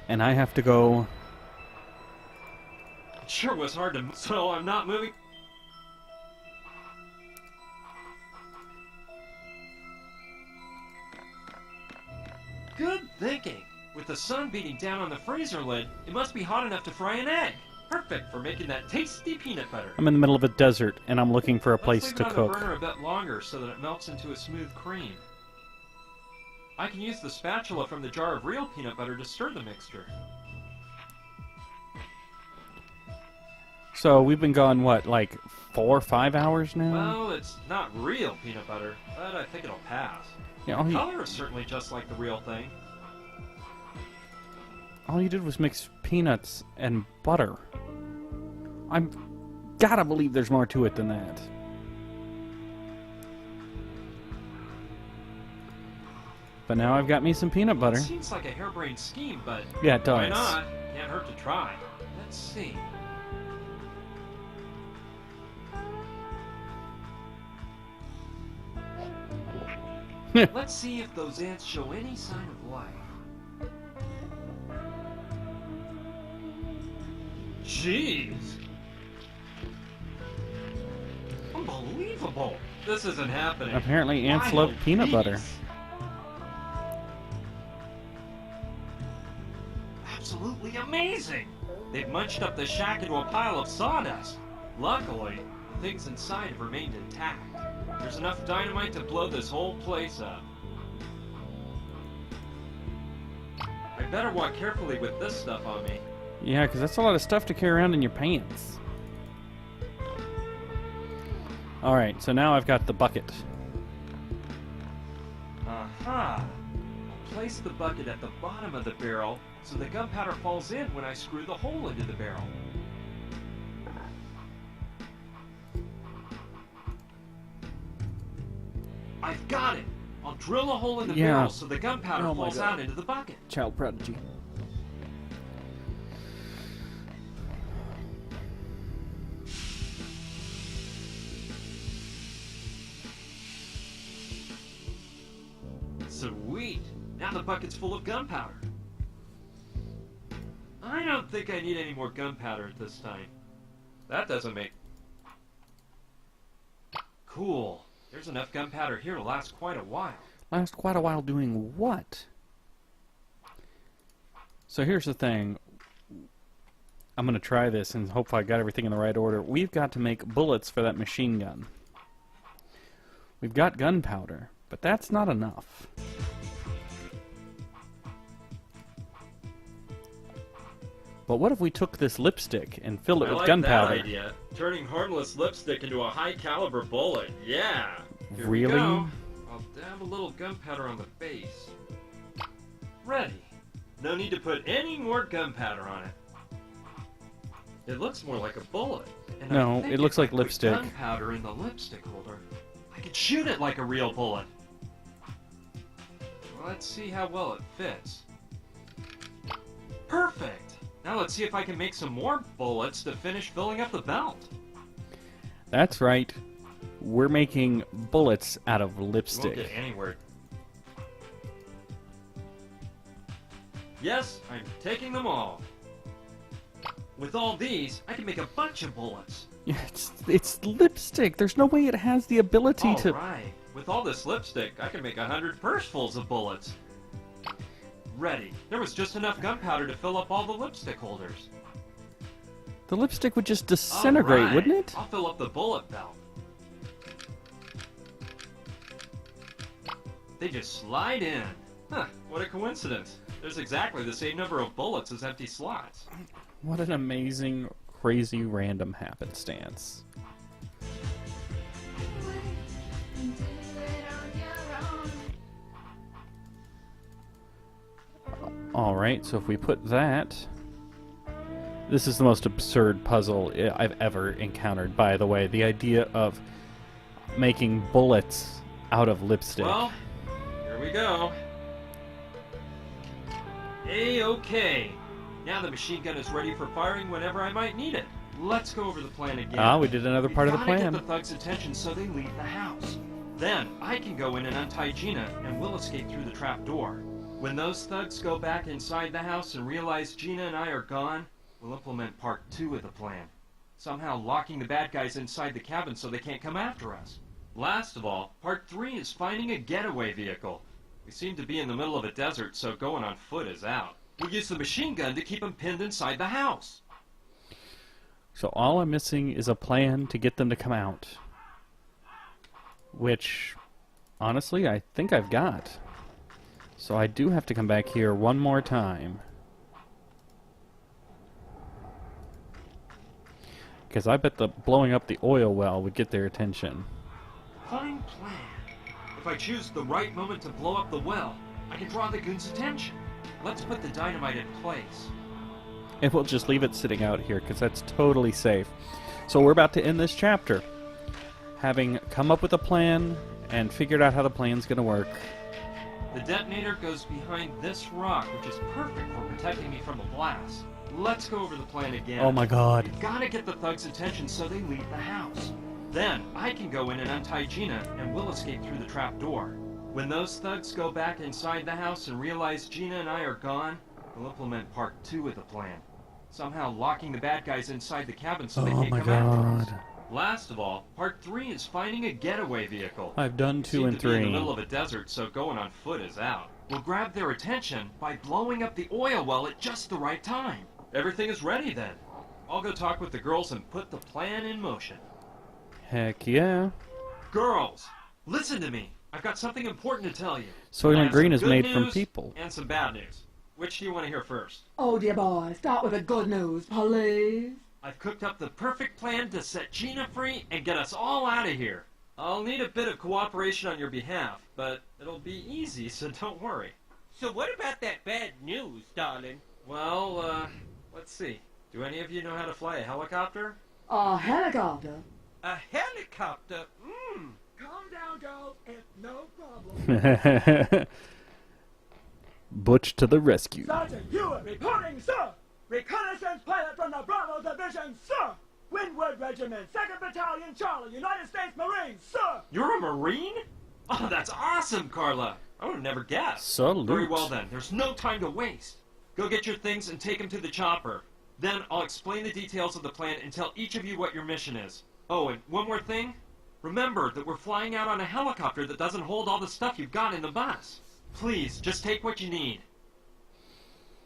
and I have to go... It sure was hard to move, so I'm not moving. Good thinking. With the sun beating down on the freezer lid, it must be hot enough to fry an egg. Perfect for making that tasty peanut butter. I'm in the middle of a desert, and I'm looking for a place Let's to leave it on cook. the burner a bit longer so that it melts into a smooth cream. I can use the spatula from the jar of real peanut butter to stir the mixture. So we've been gone, what, like 4 or 5 hours now? Well, it's not real peanut butter, but I think it'll pass. Yeah, The color is certainly just like the real thing. all you did was mix peanuts and butter. I'm gotta believe there's more to it than that. But now I've got me some peanut butter. It seems like a harebrained scheme, but Yeah, it does. why not? Can't hurt to try. Let's see. Let's see if those ants show any sign of life. Jeez. Unbelievable. This isn't happening. Apparently ants love Wild peanut butter. beasts. Absolutely amazing. They've munched up the shack into a pile of sawdust. Luckily, the things inside have remained intact. There's enough dynamite to blow this whole place up. I better walk carefully with this stuff on me. Yeah, because that's a lot of stuff to carry around in your pants. Alright, so now I've got the bucket. Aha! I'll place the bucket at the bottom of the barrel so the gunpowder falls in when I screw the hole into the barrel. I've got it! I'll drill a hole in the Yeah. barrel so the gunpowder Oh my falls God. out into the bucket. Child prodigy. Sweet! Now the bucket's full of gunpowder. I don't think I need any more gunpowder at this time. That doesn't make... Cool. There's enough gunpowder here to last quite a while. Last quite a while doing what? So here's the thing. I'm going to try this and hope I got everything in the right order. We've got to make bullets for that machine gun. We've got gunpowder, but that's not enough. But what if we took this lipstick and filled it I with like gunpowder? that idea. Turning harmless lipstick into a high-caliber bullet. Yeah. Here Really? We go. I'll dab a little gunpowder on the base. Ready. No need to put any more gunpowder on it. It looks more like a bullet. And No, I think it looks if I like put lipstick. Gunpowder in the lipstick holder, I could shoot it like a real bullet. Let's see how well it fits. Perfect. Now let's see if I can make some more bullets to finish filling up the belt. That's right. We're making bullets out of You won't lipstick. get anywhere. Yes, I'm taking them all. With all these, I can make a bunch of bullets. Yeah, it's lipstick. There's no way it has the ability to... Alright, with all this lipstick, I can make 100 pursefuls of bullets. Ready. There was just enough gunpowder to fill up all the lipstick holders. The lipstick would just disintegrate, Alright, wouldn't it? I'll fill up the bullet belt. They just slide in. Huh, what a coincidence. There's exactly the same number of bullets as empty slots. What an amazing, crazy, random happenstance. Alright, so if we put that... This is the most absurd puzzle I've ever encountered, by the way. The idea of making bullets out of lipstick. Well, here we go. A-okay. Now the machine gun is ready for firing whenever I might need it. Let's go over the plan again. Ah, we did another part of the We gotta plan. get the thugs' attention so they leave the house. Then I can go in and untie Gina, and we'll escape through the trap door. When those thugs go back inside the house and realize Gina and I are gone, we'll implement part 2 of the plan. Somehow locking the bad guys inside the cabin so they can't come after us. Last of all, part 3 is finding a getaway vehicle. We seem to be in the middle of a desert, so going on foot is out. We'll use the machine gun to keep them pinned inside the house. So all I'm missing is a plan to get them to come out. Which, honestly, I think I've got. So I do have to come back here one more time. because I bet the blowing up the oil well would get their attention. Fine plan. If I choose the right moment to blow up the well, I can draw the goons' attention. Let's put the dynamite in place. And we'll just leave it sitting out here, because that's totally safe. So we're about to end this chapter, having come up with a plan and figured out how the plan's going to work. The detonator goes behind this rock, which is perfect for protecting me from the blast. Let's go over the plan again. Oh my god. You've got to get the thugs' attention so they leave the house. Then I can go in and untie Gina, and we'll escape through the trap door. When those thugs go back inside the house and realize Gina and I are gone, we'll implement part 2 of the plan. Somehow locking the bad guys inside the cabin so they Oh can't my come after us. god. Last of all, part 3 is finding a getaway vehicle. I've done 2 Seem and to be in 3. the middle of a desert, so going on foot is out. We'll grab their attention by blowing up the oil well at just the right time. Everything is ready then. I'll go talk with the girls and put the plan in motion. Heck yeah. Girls, listen to me. I've got something important to tell you. I Soylent have Green some is good made from news people. and some bad news. Which do you want to hear first? Oh, dear boy, start with the good news, please. I've cooked up the perfect plan to set Gina free and get us all out of here. I'll need a bit of cooperation on your behalf, but it'll be easy, so don't worry. So what about that bad news, darling? Well, let's see. Do any of you know how to fly a helicopter? A helicopter? A helicopter? Calm down, girls. It's no problem. Butch to the rescue. Sergeant Hewitt reporting, sir. Reconnaissance pilot from the Bravo Division, sir. Windward Regiment, 2nd Battalion, Charlie, United States Marines, sir. You're a Marine? Oh, that's awesome, Carla. I would have never guessed. Salute. Very well then. There's no time to waste. Go get your things and take them to the chopper. Then I'll explain the details of the plan and tell each of you what your mission is. Oh, and one more thing. Remember that we're flying out on a helicopter that doesn't hold all the stuff you've got in the bus. Please, just take what you need.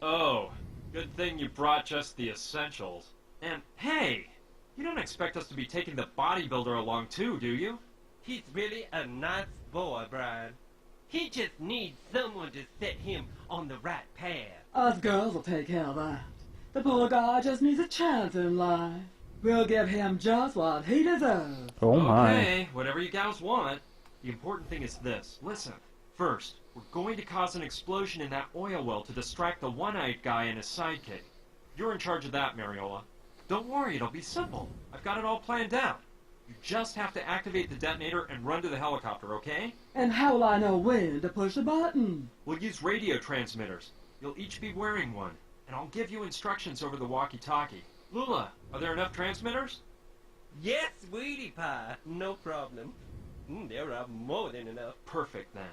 Oh, good thing you brought just the essentials. And hey, you don't expect us to be taking the bodybuilder along too, do you? He's really a nice boy, Brian. He just needs someone to set him on the right path. Us girls will take care of that. The poor guy just needs a chance in life. We'll give him just what he deserves. Oh my. Okay, whatever you gals want. The important thing is this. Listen. First, we're going to cause an explosion in that oil well to distract the one-eyed guy and his sidekick. You're in charge of that, Mariola. Don't worry, it'll be simple. I've got it all planned out. You just have to activate the detonator and run to the helicopter, okay? And how will I know when to push the button? We'll use radio transmitters. You'll each be wearing one, and I'll give you instructions over the walkie-talkie. Lula, are there enough transmitters? Yes, sweetie pie. No problem. There are more than enough. Perfect, then.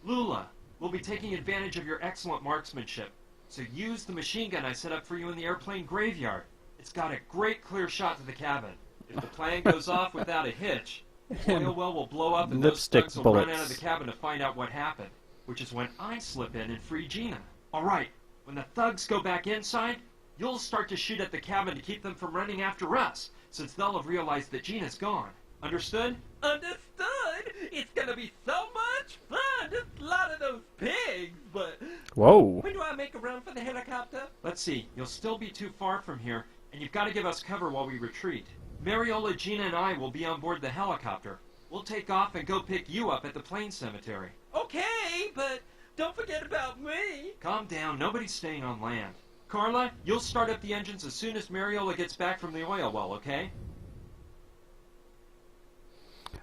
Lula, we'll be taking advantage of your excellent marksmanship, so use the machine gun I set up for you in the airplane graveyard. It's got a great clear shot to the cabin. If the plane goes off without a hitch, the oil well will blow up and those Lipstick thugs will run bullets. out of the cabin to find out what happened, which is when I slip in and free Gina. Alright, when the thugs go back inside, you'll start to shoot at the cabin to keep them from running after us, since they'll have realized that Gina's gone. Understood? Understood. It's gonna be so much fun to slaughter those pigs, but Whoa. when do I make a run for the helicopter? Let's see, you'll still be too far from here, and you've got to give us cover while we retreat. Mariola, Gina, and I will be on board the helicopter. We'll take off and go pick you up at the plane cemetery. Okay, but don't forget about me. Calm down, nobody's staying on land. Carla, you'll start up the engines as soon as Mariola gets back from the oil well, okay?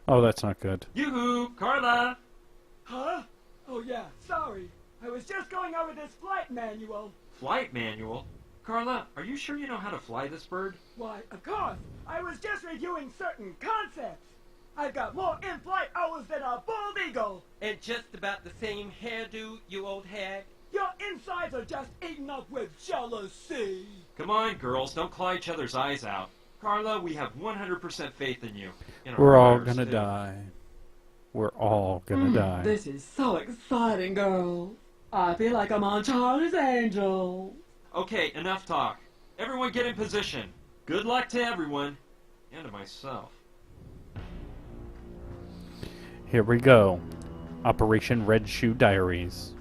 Oh, that's not good. Yoo-hoo! Carla! Huh? Oh yeah, sorry. I was just going over this flight manual. Flight manual? Carla, are you sure you know how to fly this bird? Why, of course. I was just reviewing certain concepts. I've got more in-flight hours than a bald eagle. And just about the same hairdo, you old hag. Your insides are just eaten up with jealousy. Come on, girls, don't claw each other's eyes out. Carla, we have 100% faith in you. In our We're all prayers, gonna too. die. We're all gonna die. This is so exciting, girls. I feel like I'm on Charlie's Angels. Okay, enough talk. Everyone get in position. Good luck to everyone. And to myself. Here we go. Operation Red Shoe Diaries.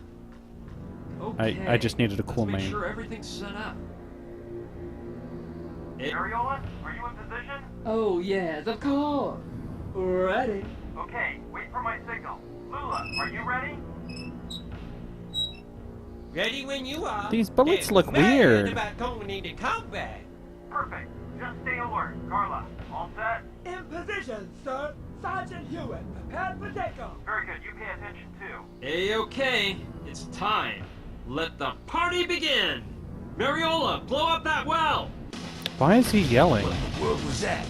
Okay. I just needed a cool Let's make name. sure everything's set up. Mariola, are you in position? Oh, yes, of course. Ready. Okay, wait for my signal. Lula, are you ready? Ready when you are. These bullets And look mad weird. about going into combat. Perfect. Just stay alert. Carla, all set? In position, sir. Sergeant Hewitt, prepared for takeoff. Very good. You pay attention too. A-okay. It's time. Let the party begin. Mariola, blow up that well. Why is he yelling? What was that?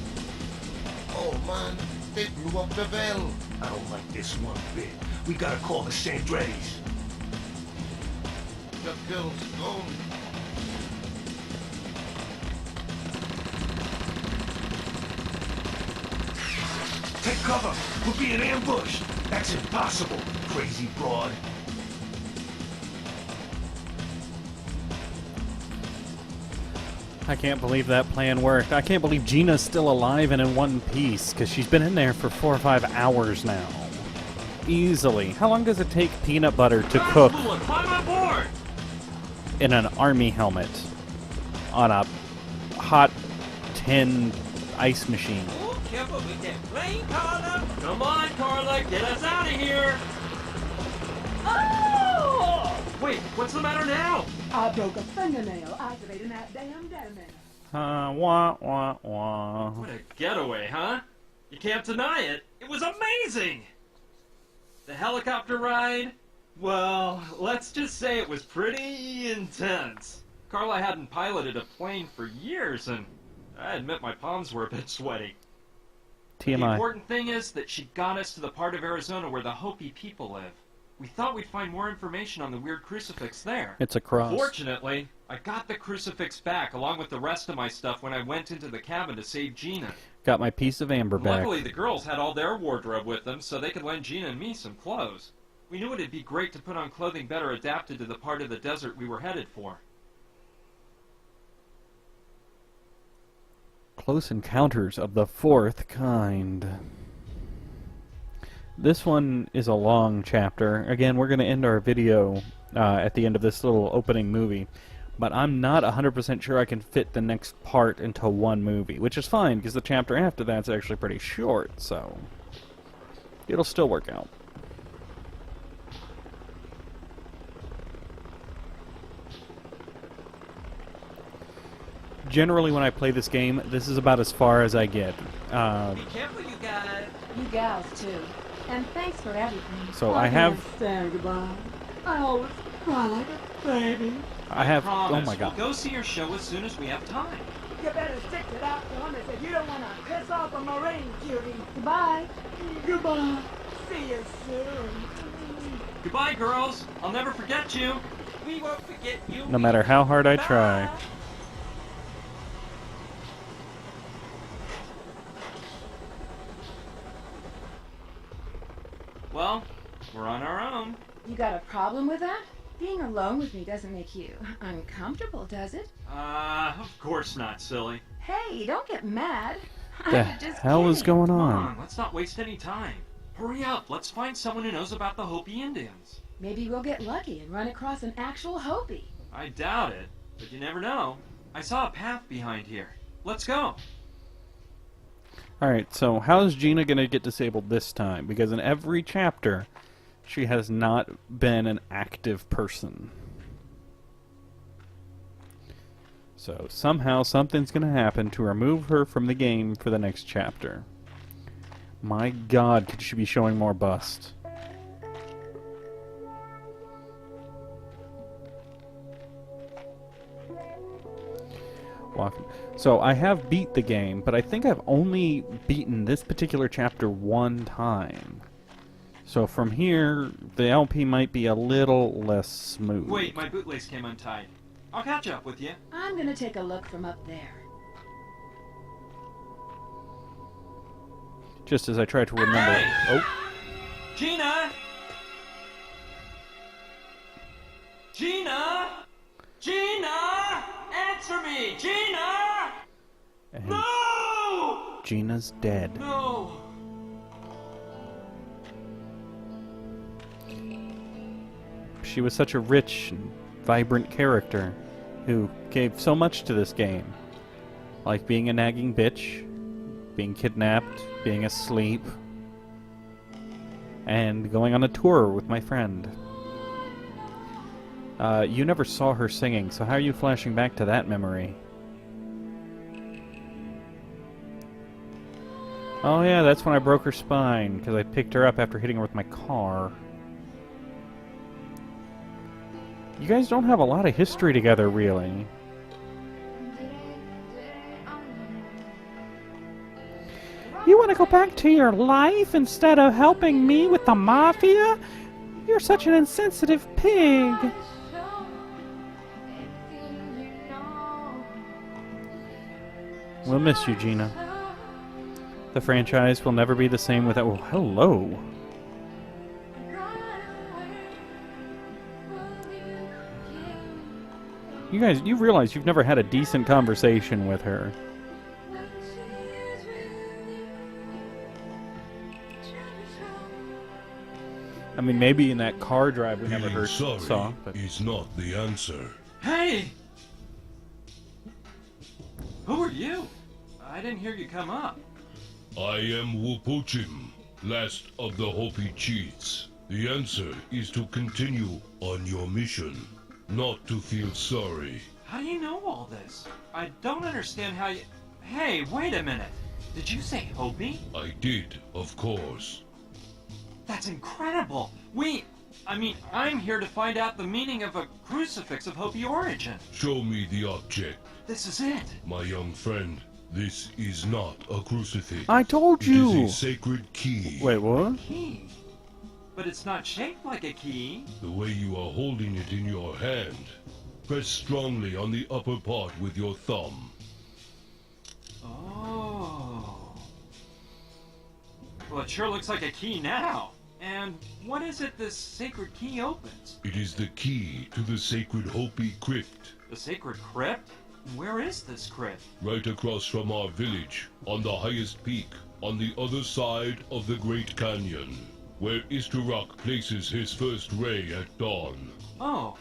Oh man, they blew up the bell. I don't like this one bit. We gotta call the Sandrettis. The bell's gone. Take cover! We're being ambushed! That's impossible, crazy broad. I can't believe that plan worked. I can't believe Gina's still alive and in one piece, because she's been in there for 4 or 5 hours now. Easily. How long does it take peanut butter to cook Lula, climb on board. in an army helmet on a hot tin ice machine? Oh, careful with that plane, Carla. Come on, Carla, get us out of here. Oh! Wait, what's the matter now? I broke a fingernail activating that damn detonator. Wah, wah, wah. What a getaway, huh? You can't deny it. It was amazing. The helicopter ride? Well, let's just say it was pretty intense. Carla hadn't piloted a plane for years, and I admit my palms were a bit sweaty. The TMI. important thing is that she got us to the part of Arizona where the Hopi people live. We thought we'd find more information on the weird crucifix there. It's a cross. Fortunately, I got the crucifix back along with the rest of my stuff when I went into the cabin to save Gina. Got my piece of amber back. Luckily, the girls had all their wardrobe with them, so they could lend Gina and me some clothes. We knew it'd be great to put on clothing better adapted to the part of the desert we were headed for. Close Encounters of the Fourth Kind. This one is a long chapter. Again, we're going to end our video at the end of this little opening movie. But I'm not 100% sure I can fit the next part into one movie, which is fine, because the chapter after that's actually pretty short, so it'll still work out. Generally, when I play this game, this is about as far as I get. Be careful, you guys. You gals, too. And thanks for everything. So I have... can't stand goodbye. I always cry like a baby. I have... Promise, Oh my god. we'll go see your show as soon as we have time. You better stick to that one if you don't want to piss off a Marine, cutie. Goodbye. Goodbye. See you soon. Goodbye, girls. I'll never forget you. We won't forget you. No matter how hard I try. Bye. Well, we're on our own. You got a problem with that? Being alone with me doesn't make you uncomfortable, does it? Of course not, silly. Hey, don't get mad. The I'm just hell is kidding. going Come on? on, let's not waste any time. Hurry up, let's find someone who knows about the Hopi Indians. Maybe we'll get lucky and run across an actual Hopi. I doubt it, but you never know. I saw a path behind here. Let's go. Alright, so how is Gina going to get disabled this time? Because in every chapter, she has not been an active person. So somehow something's going to happen to remove her from the game for the next chapter. My god, could she be showing more bust? So I have beat the game, but I think I've only beaten this particular chapter one time. So from here, the LP might be a little less smooth. Wait, my bootlace came untied. I'll catch up with you. I'm gonna take a look from up there. Just as I try to remember. Hey! Oh, Gina! Gina! Gina! Answer me! Gina! and No! Gina's dead. No! She was such a rich and vibrant character who gave so much to this game. Like being a nagging bitch, being kidnapped, being asleep, and going on a tour with my friend. You never saw her singing, so how are you flashing back to that memory? Oh yeah, that's when I broke her spine, because I picked her up after hitting her with my car. You guys don't have a lot of history together, really. You want to go back to your life instead of helping me with the mafia? You're such an insensitive pig. We'll miss you, Gina. The franchise will never be the same without... Oh, hello. You guys, you realize you've never had a decent conversation with her. I mean, maybe in that car drive we never heard saw, but is not the answer. Hey! Who are you? I didn't hear you come up. I am Wupuchim, last of the Hopi cheats. The answer is to continue on your mission, not to feel sorry. How do you know all this? I don't understand how you... Hey, wait a minute. Did you say Hopi? I did, of course. That's incredible. I'm here to find out the meaning of a crucifix of Hopi origin. Show me the object. This is it. My young friend, this is not a crucifix. I told you. It is a sacred key. Wait, what? Key? But it's not shaped like a key. The way you are holding it in your hand. Press strongly on the upper part with your thumb. Oh. Well, it sure looks like a key now. And what is it this sacred key opens? It is the key to the sacred Hopi crypt. The sacred crypt? Where is this crypt? Right across from our village, on the highest peak, on the other side of the Great Canyon, where Istarok places his first ray at dawn. Oh.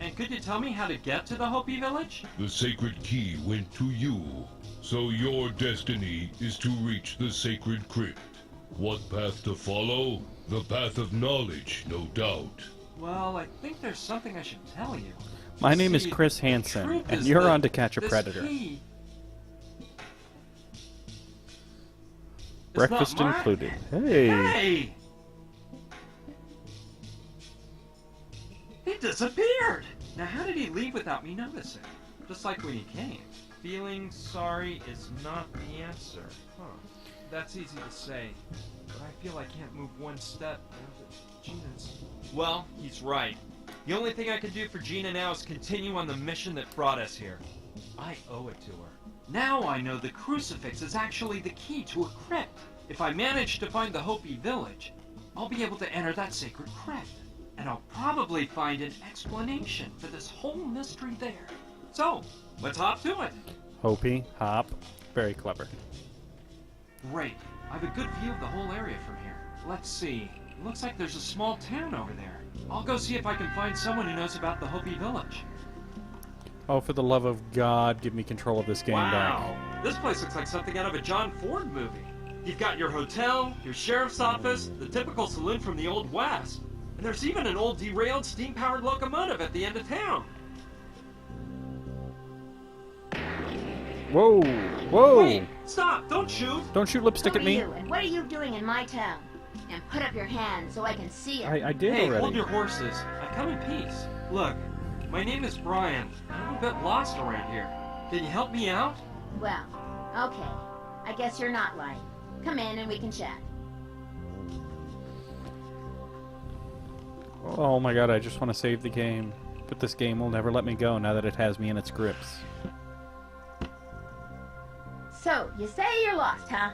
And could you tell me how to get to the Hopi village? The sacred key went to you, so your destiny is to reach the sacred crypt. What path to follow? The path of knowledge, no doubt. Well, I think there's something I should tell you. My name is See, Chris the Hansen, truth and is you're that on To Catch a this Predator. key- It's Breakfast not mine. included. Hey! Hey! He disappeared! Now how did he leave without me noticing? Just like when he came. Feeling sorry is not the answer. Huh. That's easy to say, but I feel I can't move one step now that Gina's... Well, he's right. The only thing I can do for Gina now is continue on the mission that brought us here. I owe it to her. Now I know the crucifix is actually the key to a crypt. If I manage to find the Hopi village, I'll be able to enter that sacred crypt. And I'll probably find an explanation for this whole mystery there. So, let's hop to it. Hopi, hop. Very clever. Great. I have a good view of the whole area from here. Let's see. It looks like there's a small town over there. I'll go see if I can find someone who knows about the Hopi village. Oh, for the love of God, give me control of this game Wow. This place looks like something out of a John Ford movie. You've got your hotel, your sheriff's office, the typical saloon from the Old West. And there's even an old derailed steam-powered locomotive at the end of town. back. Whoa! Whoa! Wait! Stop! Don't shoot! Don't shoot lipstick Who at are me. you, and what are you doing in my town? And put up your hand so I can see it. I did Hey, already. hold your horses. I come in peace. Look, my name is Brian. I'm a bit lost around here. Can you help me out? Well, okay. I guess you're not lying. Come in and we can chat. Oh my God, I just want to save the game. But this game will never let me go now that it has me in its grips. So, you say you're lost, huh?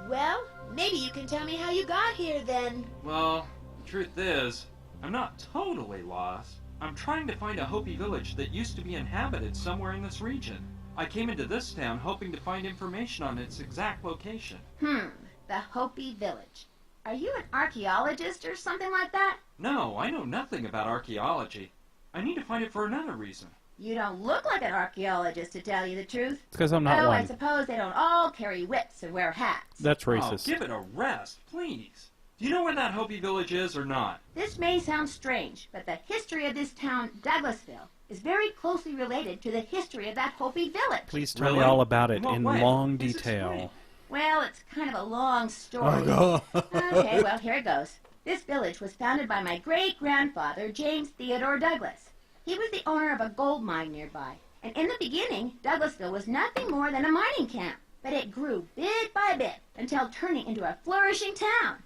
Well, maybe you can tell me how you got here then. Well, the truth is, I'm not totally lost. I'm trying to find a Hopi village that used to be inhabited somewhere in this region. I came into this town hoping to find information on its exact location. The Hopi village. Are you an archaeologist or something like that? No, I know nothing about archaeology. I need to find it for another reason. You don't look like an archaeologist, to tell you the truth. Because I'm not Though I one. suppose they don't all carry whips and wear hats. That's Oh, racist. give it a rest, please. Do you know where that Hopi village is or not? This may sound strange, but the history of this town, Douglasville, is very closely related to the history of that Hopi village. Please tell me Really? all about it What in way? long Please detail. explain. Well, it's kind of a long story. Oh, God. Okay, well, here it goes. This village was founded by my great-grandfather, James Theodore Douglas. He was the owner of a gold mine nearby. And in the beginning, Douglasville was nothing more than a mining camp. But it grew bit by bit until turning into a flourishing town.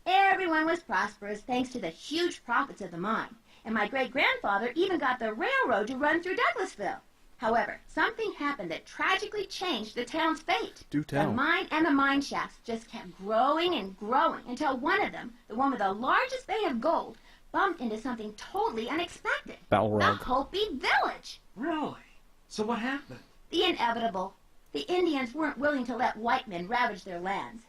Everyone was prosperous thanks to the huge profits of the mine. And my great-grandfather even got the railroad to run through Douglasville. However, something happened that tragically changed the town's fate. Do tell. The mine and the mine shafts just kept growing and growing until one of them, the one with the largest vein of gold, bumped into something totally unexpected. Balrog. The Hopi village. Really? So what happened? The inevitable. The Indians weren't willing to let white men ravage their lands.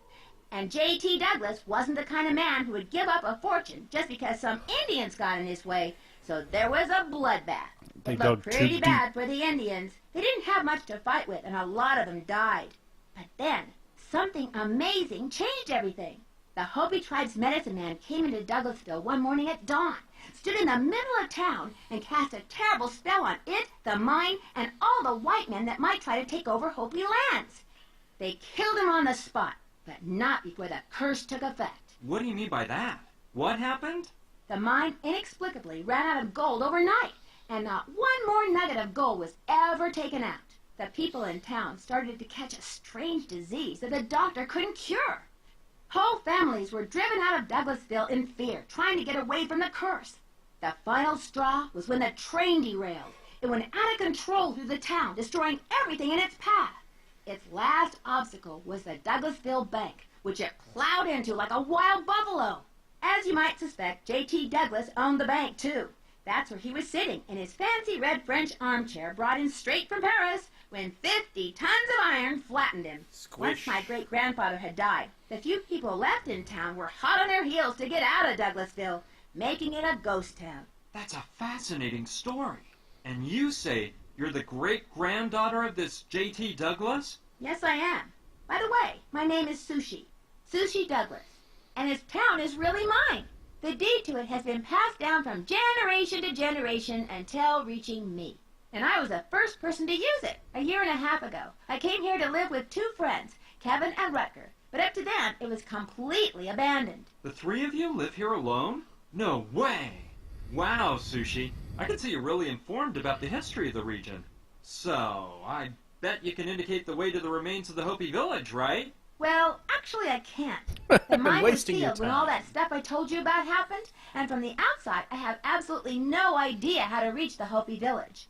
And J.T. Douglas wasn't the kind of man who would give up a fortune just because some Indians got in his way, so there was a bloodbath. They It dug looked too pretty deep. bad for the Indians. They didn't have much to fight with, and a lot of them died. But then, something amazing changed everything. The Hopi tribe's medicine man came into Douglasville one morning at dawn, stood in the middle of town, and cast a terrible spell on it, the mine, and all the white men that might try to take over Hopi lands. They killed him on the spot, but not before the curse took effect. What do you mean by that? What happened? The mine inexplicably ran out of gold overnight, and not one more nugget of gold was ever taken out. The people in town started to catch a strange disease that the doctor couldn't cure. Whole families were driven out of Douglasville in fear, trying to get away from the curse. The final straw was when the train derailed. It went out of control through the town, destroying everything in its path. Its last obstacle was the Douglasville Bank, which it plowed into like a wild buffalo. As you might suspect, J.T. Douglas owned the bank, too. That's where he was sitting in his fancy red French armchair brought in straight from Paris when 50 tons of iron flattened him. Once my great-grandfather had died, the few people left in town were hot on their heels to get out of Douglasville, making it a ghost town. That's a fascinating story. And you say you're the great-granddaughter of this J.T. Douglas? Yes, I am. By the way, my name is Sushi Douglas, and this town is really mine. The deed to it has been passed down from generation to generation until reaching me. And I was the first person to use it a year and a half ago. I came here to live with 2 friends, Kevin and Rutger, but up to then it was completely abandoned. The 3 of you live here alone? No way! Wow, Sushi. I can see you're really informed about the history of the region. So, I bet you can indicate the way to the remains of the Hopi village, right? Well, actually I can't. I've The been mine was wasting your sealed when all time. that stuff I told you about happened, and from the outside I have absolutely no idea how to reach the Hopi village.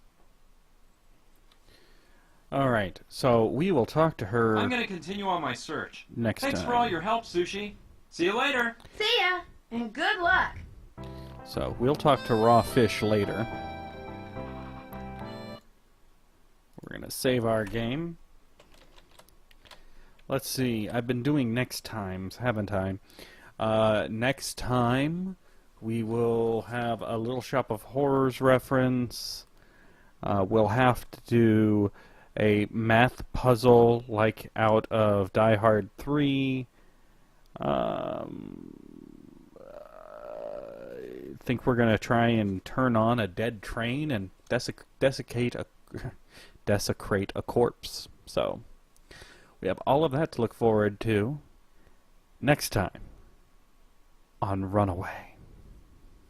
All right, so we will talk to her I'm gonna continue on my search. next Thanks time. for all your help, Sushi. See you later. See ya, and good luck. So we'll talk to Raw Fish later. We're going to save our game. Let's see. I've been doing next times, haven't I? Next time we will have a Little Shop of Horrors reference. We'll have to do a math puzzle like out of Die Hard 3. I think we're going to try and turn on a dead train and desecrate a corpse. So we have all of that to look forward to next time on Runaway.